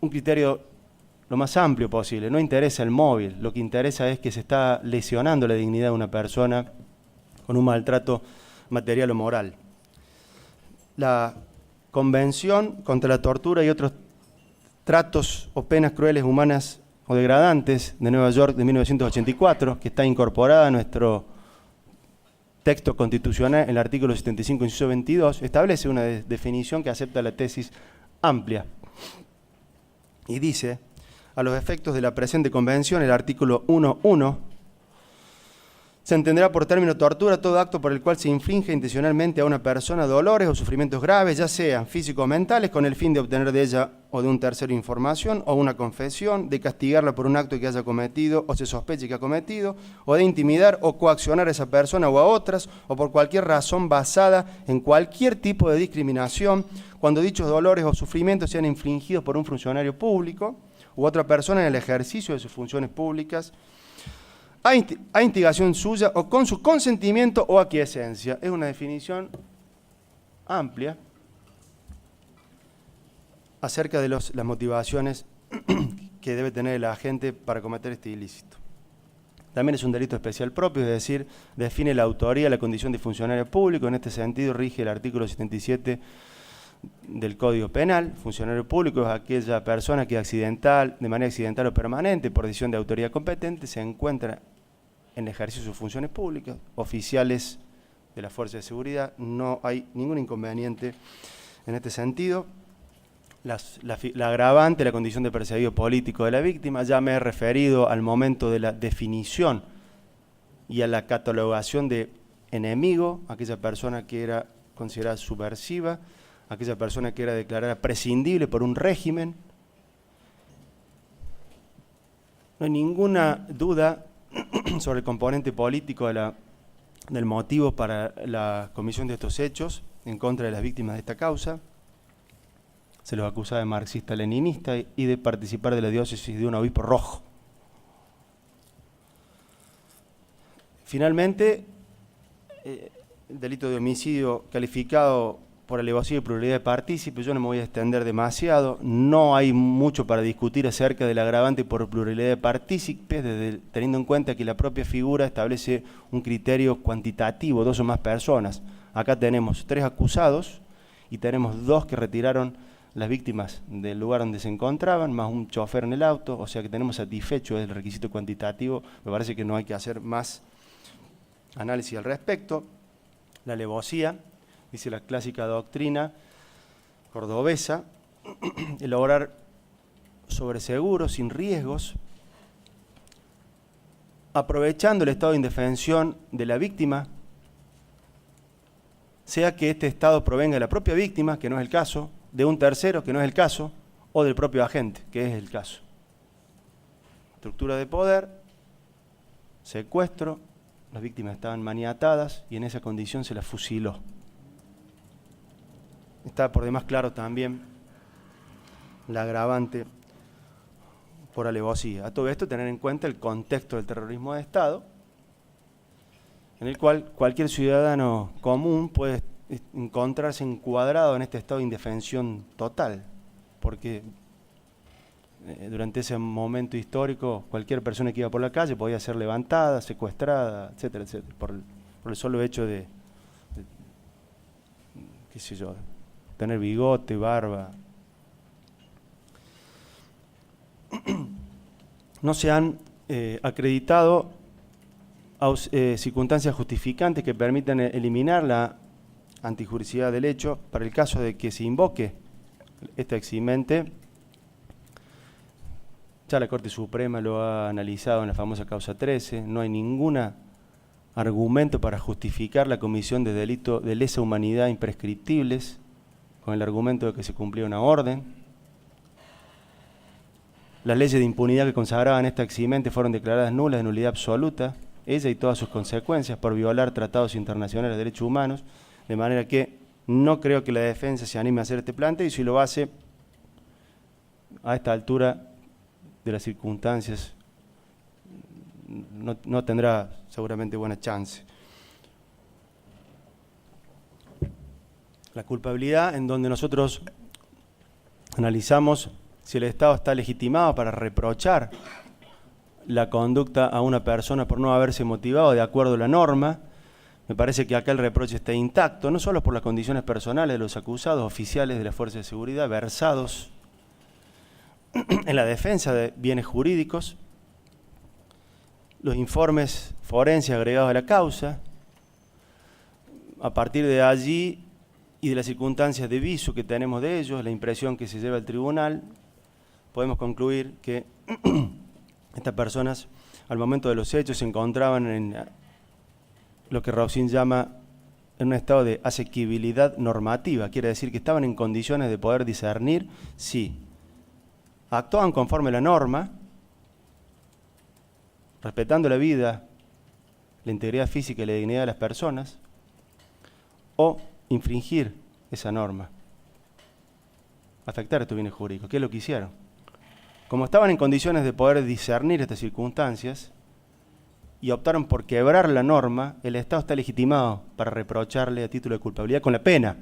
un criterio lo más amplio posible. No interesa el móvil, lo que interesa es que se está lesionando la dignidad de una persona con un maltrato material o moral. La Convención contra la Tortura y otros tratos o penas crueles, humanas o degradantes de Nueva York de 1984, que está incorporada a nuestro texto constitucional en el artículo 75, inciso 22, establece una definición que acepta la tesis amplia. Y dice: A los efectos de la presente convención, el artículo 1.1, se entenderá por término tortura todo acto por el cual se inflige intencionalmente a una persona dolores o sufrimientos graves, ya sean físicos o mentales, con el fin de obtener de ella o de un tercero información o una confesión, de castigarla por un acto que haya cometido o se sospeche que ha cometido, o de intimidar o coaccionar a esa persona o a otras, o por cualquier razón basada en cualquier tipo de discriminación, cuando dichos dolores o sufrimientos sean infligidos por un funcionario público u otra persona en el ejercicio de sus funciones públicas, a instigación suya o con su consentimiento o aquiescencia. Es una definición amplia acerca de las motivaciones que debe tener el agente para cometer este ilícito. También es un delito especial propio, es decir, define la autoría, la condición de funcionario público. En este sentido rige el artículo 77 del Código Penal. Funcionario público es aquella persona que de manera accidental o permanente, por decisión de autoridad competente, se encuentra en ejercicio de sus funciones públicas, oficiales de la Fuerza de Seguridad. No hay ningún inconveniente en este sentido. La agravante, la condición de perseguido político de la víctima, ya me he referido al momento de la definición y a la catalogación de enemigo, aquella persona que era considerada subversiva, aquella persona que era declarada prescindible por un régimen. No hay ninguna duda sobre el componente político del motivo para la comisión de estos hechos en contra de las víctimas de esta causa. Se los acusaba de marxista-leninista y de participar de la diócesis de un obispo rojo. Finalmente, el delito de homicidio calificado por alevosía y pluralidad de partícipes, yo no me voy a extender demasiado, no hay mucho para discutir acerca del agravante por pluralidad de partícipes, teniendo en cuenta que la propia figura establece un criterio cuantitativo, 2 o más personas. Acá tenemos 3 acusados y tenemos 2 que retiraron las víctimas del lugar donde se encontraban, más un chofer en el auto, o sea que tenemos satisfecho el requisito cuantitativo. Me parece que no hay que hacer más análisis al respecto. La alevosía, dice la clásica doctrina cordobesa, el obrar sobre seguro, sin riesgos, aprovechando el estado de indefensión de la víctima, sea que este estado provenga de la propia víctima, que no es el caso, de un tercero, que no es el caso, o del propio agente, que es el caso. Estructura de poder, secuestro, las víctimas estaban maniatadas y en esa condición se las fusiló. Está por demás claro también la agravante por alevosía. A todo esto tener en cuenta el contexto del terrorismo de Estado, en el cual cualquier ciudadano común puede encontrarse encuadrado en este estado de indefensión total, porque durante ese momento histórico cualquier persona que iba por la calle podía ser levantada, secuestrada, etcétera, etcétera, por el solo hecho de qué sé yo, tener bigote, barba. No se han acreditado circunstancias justificantes que permitan eliminar la antijuricidad del hecho para el caso de que se invoque esta eximente. Ya la Corte Suprema lo ha analizado en la famosa causa 13, no hay ningún argumento para justificar la comisión de delitos de lesa humanidad imprescriptibles con el argumento de que se cumplía una orden. Las leyes de impunidad que consagraban esta eximente fueron declaradas nulas de nulidad absoluta, ella y todas sus consecuencias, por violar tratados internacionales de derechos humanos, de manera que no creo que la defensa se anime a hacer este planteo, y si lo hace a esta altura de las circunstancias no tendrá seguramente buena chance. La culpabilidad, en donde nosotros analizamos si el Estado está legitimado para reprochar la conducta a una persona por no haberse motivado de acuerdo a la norma. Me parece que acá el reproche está intacto, no solo por las condiciones personales de los acusados, oficiales de la Fuerza de Seguridad, versados en la defensa de bienes jurídicos, los informes forenses agregados a la causa. A partir de allí y de las circunstancias de viso que tenemos de ellos, la impresión que se lleva al tribunal, podemos concluir que Estas personas, al momento de los hechos, se encontraban en lo que Roxin llama en un estado de asequibilidad normativa. Quiere decir que estaban en condiciones de poder discernir si actuaban conforme a la norma, respetando la vida, la integridad física y la dignidad de las personas, o infringir esa norma, afectar estos bienes jurídicos. ¿Qué es lo que hicieron? Como estaban en condiciones de poder discernir estas circunstancias y optaron por quebrar la norma, el Estado está legitimado para reprocharle a título de culpabilidad con la pena,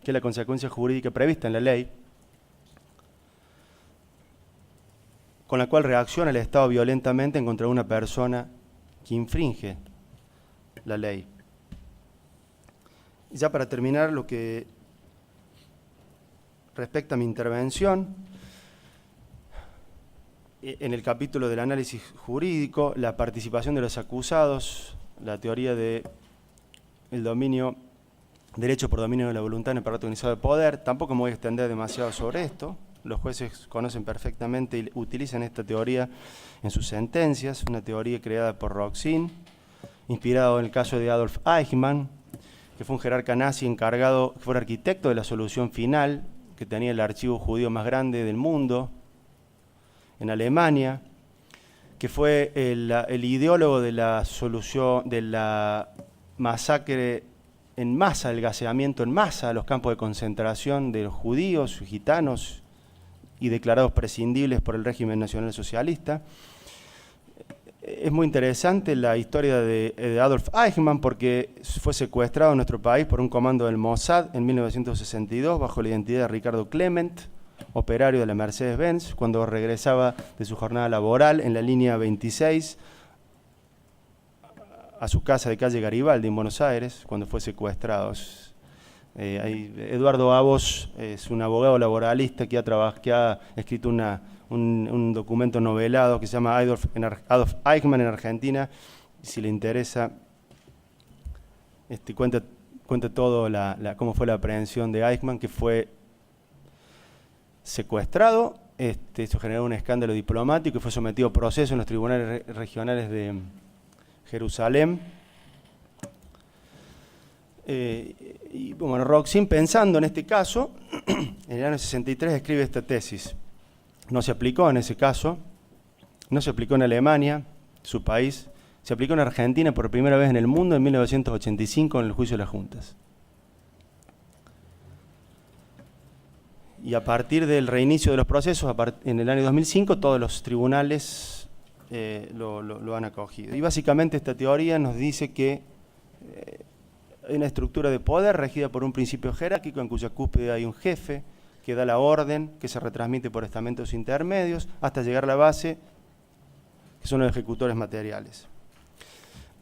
que es la consecuencia jurídica prevista en la ley, con la cual reacciona el Estado violentamente en contra de una persona que infringe la ley. Ya para terminar, lo que respecta a mi intervención, en el capítulo del análisis jurídico, la participación de los acusados, la teoría de el dominio, derecho por dominio de la voluntad en el aparato organizado de poder, tampoco me voy a extender demasiado sobre esto. Los jueces conocen perfectamente y utilizan esta teoría en sus sentencias, una teoría creada por Roxin, inspirado en el caso de Adolf Eichmann, que fue un jerarca nazi encargado, que fue el arquitecto de la solución final, que tenía el archivo judío más grande del mundo, en Alemania, que fue el ideólogo de la solución, de la masacre en masa, el gaseamiento en masa a los campos de concentración de los judíos, gitanos y declarados prescindibles por el régimen nacional socialista. Es muy interesante la historia de Adolf Eichmann porque fue secuestrado en nuestro país por un comando del Mossad en 1962 bajo la identidad de Ricardo Clement, operario de la Mercedes-Benz, cuando regresaba de su jornada laboral en la línea 26 a su casa de calle Garibaldi en Buenos Aires, cuando fue secuestrado. Eduardo Avos es un abogado laboralista que ha escrito un documento novelado que se llama Adolf Eichmann en Argentina. Si le interesa, cuenta todo cómo fue la aprehensión de Eichmann, que fue secuestrado. Esto generó un escándalo diplomático y fue sometido a proceso en los tribunales regionales de Jerusalén. Y bueno, Roxin, pensando en este caso, en el año 63 escribe esta tesis. No se aplicó en ese caso, no se aplicó en Alemania, su país, se aplicó en Argentina por primera vez en el mundo en 1985 en el juicio de las juntas. Y a partir del reinicio de los procesos, en el año 2005, todos los tribunales lo han acogido. Y básicamente esta teoría nos dice que hay una estructura de poder regida por un principio jerárquico en cuya cúspide hay un jefe que da la orden, que se retransmite por estamentos intermedios, hasta llegar a la base, que son los ejecutores materiales.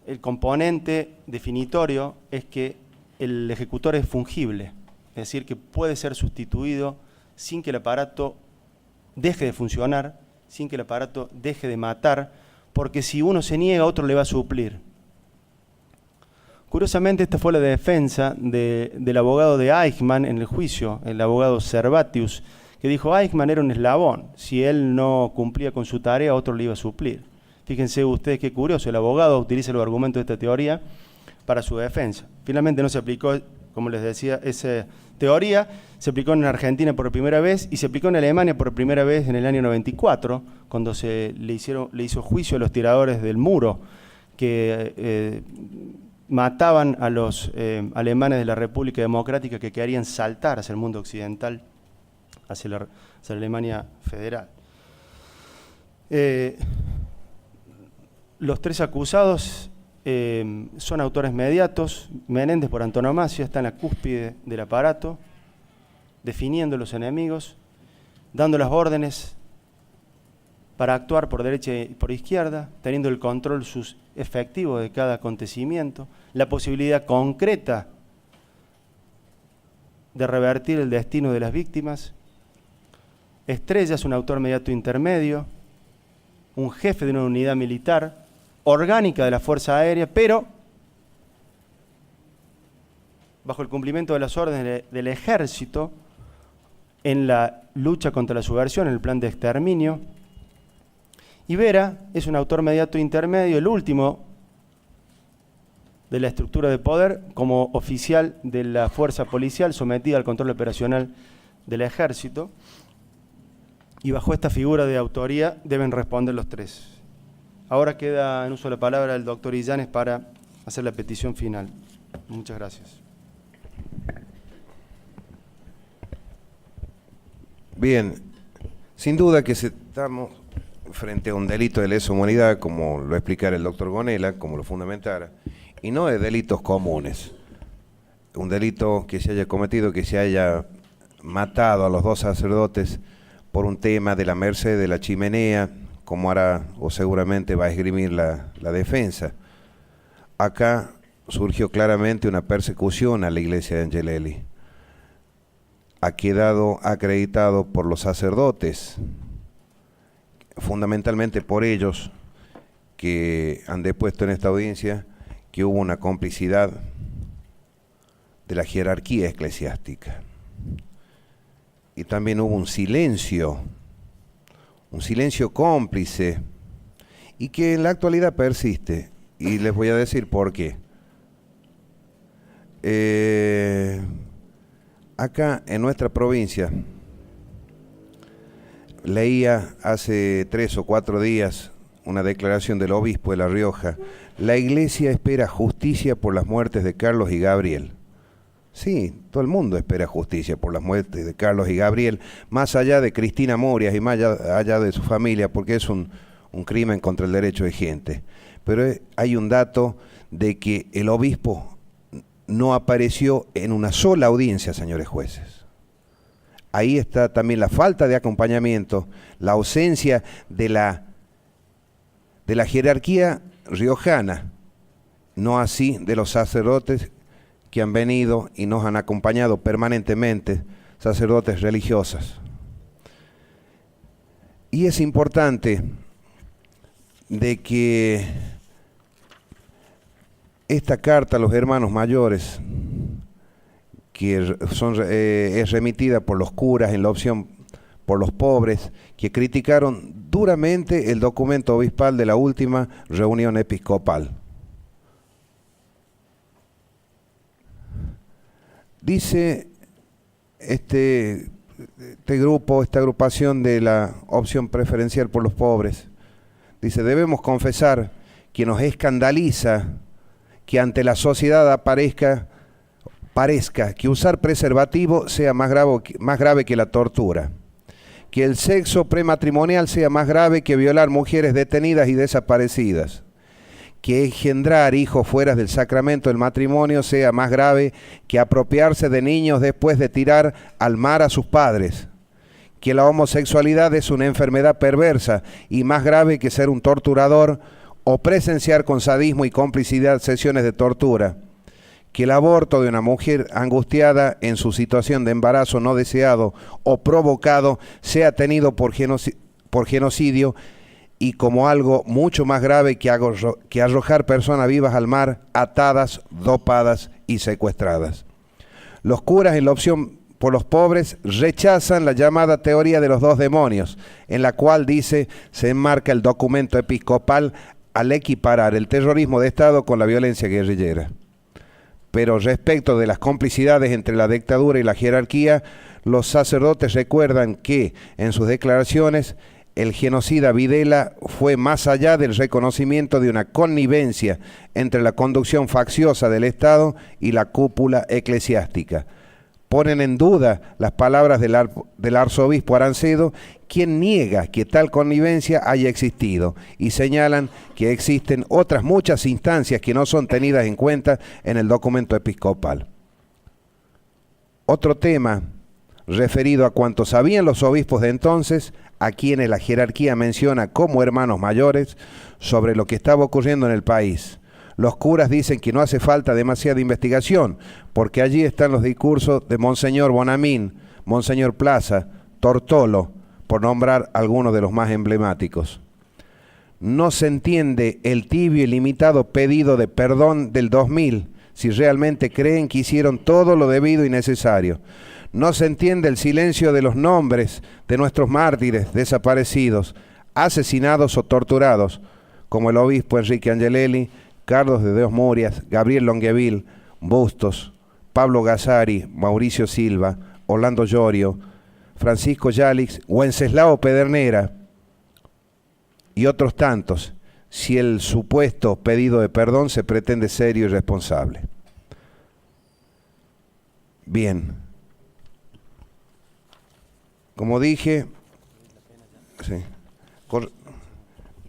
El componente definitorio es que el ejecutor es fungible, es decir, que puede ser sustituido sin que el aparato deje de funcionar, sin que el aparato deje de matar, porque si uno se niega, otro le va a suplir. Curiosamente, esta fue la defensa del abogado de Eichmann en el juicio, el abogado Servatius, que dijo Eichmann era un eslabón. Si él no cumplía con su tarea, otro le iba a suplir. Fíjense ustedes qué curioso, el abogado utiliza los argumentos de esta teoría para su defensa. Finalmente no se aplicó, como les decía, esa teoría, se aplicó en Argentina por primera vez y se aplicó en Alemania por primera vez en el año 94, cuando le hizo juicio a los tiradores del muro, que mataban a los alemanes de la República Democrática que querían saltar hacia el mundo occidental, hacia la Alemania federal. Los tres acusados son autores mediatos. Menéndez, por antonomasia, está en la cúspide del aparato, definiendo los enemigos, dando las órdenes para actuar por derecha y por izquierda, teniendo el control efectivo de cada acontecimiento, la posibilidad concreta de revertir el destino de las víctimas. Estrella es un autor mediato intermedio, un jefe de una unidad militar, orgánica de la Fuerza Aérea, pero bajo el cumplimiento de las órdenes del ejército en la lucha contra la subversión, en el plan de exterminio, Y Vera es un autor mediato intermedio, el último de la estructura de poder, como oficial de la fuerza policial sometida al control operacional del ejército. Y bajo esta figura de autoría deben responder los tres. Ahora queda en uso la palabra el doctor Illanes para hacer la petición final. Muchas gracias. Bien, sin duda que estamos frente a un delito de lesa humanidad, como lo explicara el doctor Gonella, como lo fundamentara, y no de delitos comunes. Un delito que se haya cometido, que se haya matado a los dos sacerdotes por un tema de la merced de la chimenea, como hará o seguramente va a esgrimir la defensa. Acá surgió claramente una persecución a la iglesia de Angelelli. Ha quedado acreditado por los sacerdotes, fundamentalmente por ellos, que han depuesto en esta audiencia que hubo una complicidad de la jerarquía eclesiástica. Y también hubo un silencio cómplice, y que en la actualidad persiste. Y les voy a decir por qué. Acá en nuestra provincia, leía hace 3 o 4 días una declaración del obispo de La Rioja. La iglesia espera justicia por las muertes de Carlos y Gabriel. Sí, todo el mundo espera justicia por las muertes de Carlos y Gabriel, más allá de Cristina Murias y más allá de su familia, porque es un crimen contra el derecho de gente. Pero hay un dato de que el obispo no apareció en una sola audiencia, señores jueces. Ahí está también la falta de acompañamiento, la ausencia de la jerarquía riojana, no así de los sacerdotes que han venido y nos han acompañado permanentemente, sacerdotes religiosos. Y es importante de que esta carta a los hermanos mayores, que es remitida por los curas en la opción por los pobres, que criticaron duramente el documento obispal de la última reunión episcopal. Dice este grupo, esta agrupación de la opción preferencial por los pobres, dice: debemos confesar que nos escandaliza que ante la sociedad parezca que usar preservativo sea más grave que la tortura, que el sexo prematrimonial sea más grave que violar mujeres detenidas y desaparecidas, que engendrar hijos fuera del sacramento del matrimonio sea más grave que apropiarse de niños después de tirar al mar a sus padres, que la homosexualidad es una enfermedad perversa y más grave que ser un torturador o presenciar con sadismo y complicidad sesiones de tortura, que el aborto de una mujer angustiada en su situación de embarazo no deseado o provocado sea tenido por genocidio y como algo mucho más grave que arrojar personas vivas al mar, atadas, dopadas y secuestradas. Los curas en la opción por los pobres rechazan la llamada teoría de los 2 demonios, en la cual dice se enmarca el documento episcopal al equiparar el terrorismo de Estado con la violencia guerrillera. Pero respecto de las complicidades entre la dictadura y la jerarquía, los sacerdotes recuerdan que en sus declaraciones el genocida Videla fue más allá del reconocimiento de una connivencia entre la conducción facciosa del Estado y la cúpula eclesiástica. Ponen en duda las palabras del arzobispo Arancedo, quien niega que tal connivencia haya existido, y señalan que existen otras muchas instancias que no son tenidas en cuenta en el documento episcopal. Otro tema referido a cuanto sabían los obispos de entonces, a quienes la jerarquía menciona como hermanos mayores, sobre lo que estaba ocurriendo en el país. Los curas dicen que no hace falta demasiada investigación, porque allí están los discursos de Monseñor Bonamín, Monseñor Plaza, Tortolo, por nombrar algunos de los más emblemáticos. No se entiende el tibio y limitado pedido de perdón del 2000, si realmente creen que hicieron todo lo debido y necesario. No se entiende el silencio de los nombres de nuestros mártires desaparecidos, asesinados o torturados, como el obispo Enrique Angelelli, Carlos de Dios Murias, Gabriel Longueville, Bustos, Pablo Gazzari, Mauricio Silva, Orlando Llorio, Francisco Yalix, Wenceslao Pedernera y otros tantos, si el supuesto pedido de perdón se pretende serio y responsable. Bien. Como dije, sí,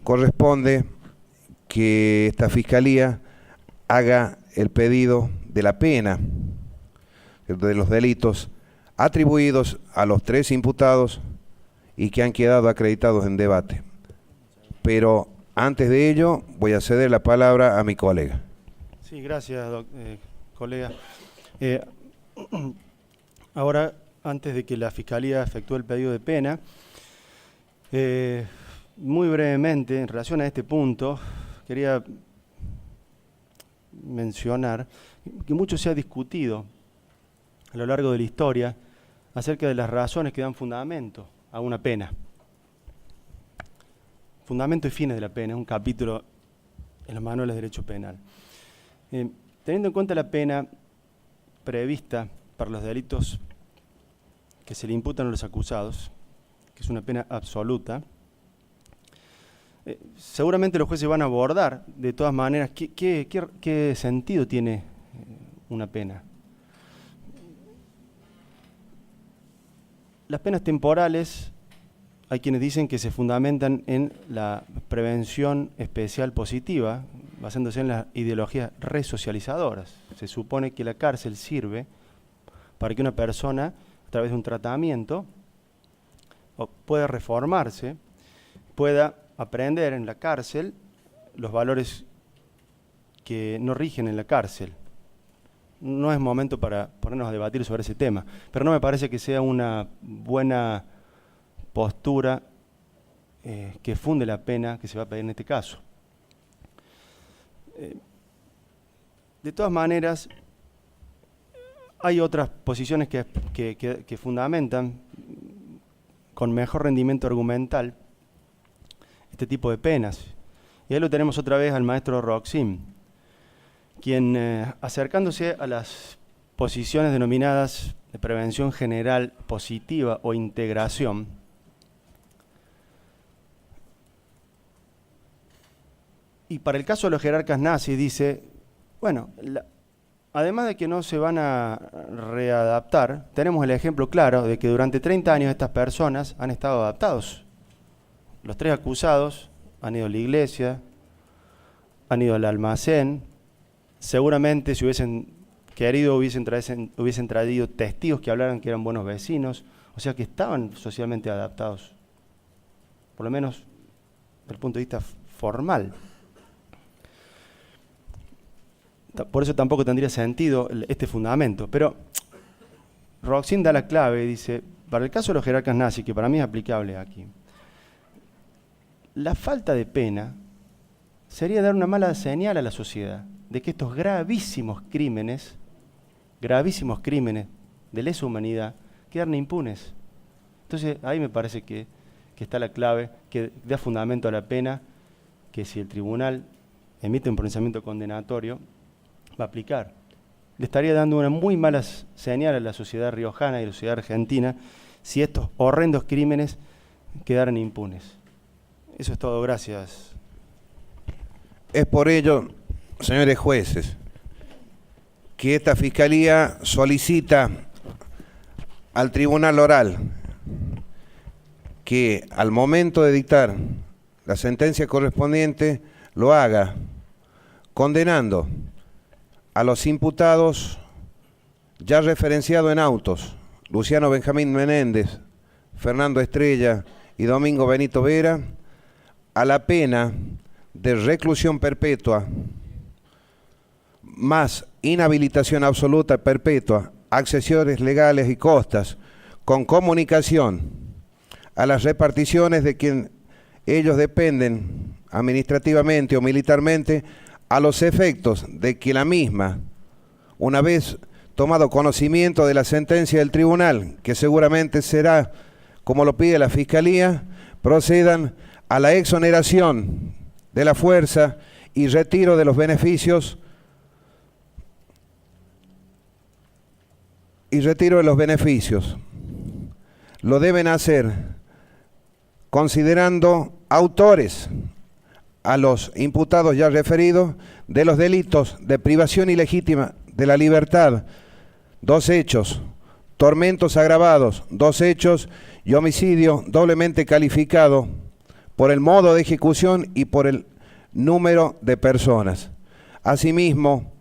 corresponde que esta fiscalía haga el pedido de la pena de los delitos atribuidos a los 3 imputados y que han quedado acreditados en debate. Pero antes de ello voy a ceder la palabra a mi colega. Sí, gracias, colega. Ahora, antes de que la Fiscalía efectúe el pedido de pena, muy brevemente, en relación a este punto, quería mencionar que mucho se ha discutido a lo largo de la historia acerca de las razones que dan fundamento a una pena. Fundamento y fines de la pena, es un capítulo en los manuales de derecho penal. Teniendo en cuenta la pena prevista para los delitos que se le imputan a los acusados, que es una pena absoluta, seguramente los jueces van a abordar de todas maneras qué sentido tiene una pena. Las penas temporales, hay quienes dicen que se fundamentan en la prevención especial positiva, basándose en las ideologías resocializadoras. Se supone que la cárcel sirve para que una persona, a través de un tratamiento, pueda reformarse, pueda aprender en la cárcel los valores que no rigen en la cárcel. No es momento para ponernos a debatir sobre ese tema, pero no me parece que sea una buena postura que funde la pena que se va a pedir en este caso. De todas maneras, hay otras posiciones que fundamentan con mejor rendimiento argumental este tipo de penas. Y ahí lo tenemos otra vez al maestro Roxin, quien, acercándose a las posiciones denominadas de prevención general positiva o integración, y para el caso de los jerarcas nazis dice, bueno, además de que no se van a readaptar, tenemos el ejemplo claro de que durante 30 años estas personas han estado adaptados. Los 3 acusados han ido a la iglesia, han ido al almacén, seguramente si hubiesen querido hubiesen traído testigos que hablaran que eran buenos vecinos, o sea que estaban socialmente adaptados, por lo menos desde el punto de vista formal. Por eso tampoco tendría sentido este fundamento. Pero Roxin da la clave y dice, para el caso de los jerarcas nazis, que para mí es aplicable aquí, la falta de pena sería dar una mala señal a la sociedad de que estos gravísimos crímenes de lesa humanidad quedan impunes. Entonces ahí me parece que está la clave, que da fundamento a la pena, que si el tribunal emite un pronunciamiento condenatorio, va a aplicar. Le estaría dando una muy mala señal a la sociedad riojana y a la sociedad argentina si estos horrendos crímenes quedaran impunes. Eso es todo, gracias. Es por ello, señores jueces, que esta Fiscalía solicita al Tribunal Oral que al momento de dictar la sentencia correspondiente lo haga condenando a los imputados ya referenciados en autos, Luciano Benjamín Menéndez, Fernando Estrella y Domingo Benito Vera, a la pena de reclusión perpetua más inhabilitación absoluta perpetua, accesorios legales y costas, con comunicación a las reparticiones de quien ellos dependen administrativamente o militarmente, a los efectos de que la misma, una vez tomado conocimiento de la sentencia del tribunal, que seguramente será como lo pide la Fiscalía, procedan a la exoneración de la fuerza y retiro de los beneficios lo deben hacer considerando autores a los imputados ya referidos de los delitos de privación ilegítima de la libertad, 2 hechos, tormentos agravados, 2 hechos y homicidio doblemente calificado por el modo de ejecución y por el número de personas. Asimismo,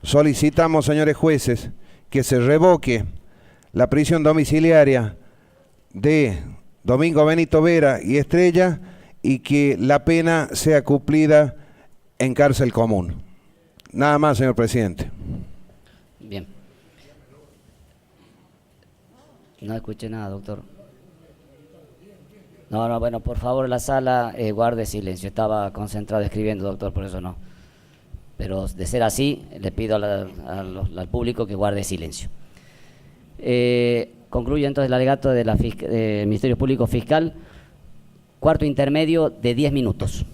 solicitamos, señores jueces, que se revoque la prisión domiciliaria de Domingo Benito Vera y Estrella y que la pena sea cumplida en cárcel común. Nada más, señor presidente. Bien. No escuché nada, doctor. No, bueno, por favor, la sala guarde silencio. Estaba concentrado escribiendo, doctor, por eso no. Pero de ser así, le pido al público que guarde silencio. Concluye entonces el alegato del Ministerio Público Fiscal. Cuarto intermedio de 10 minutos.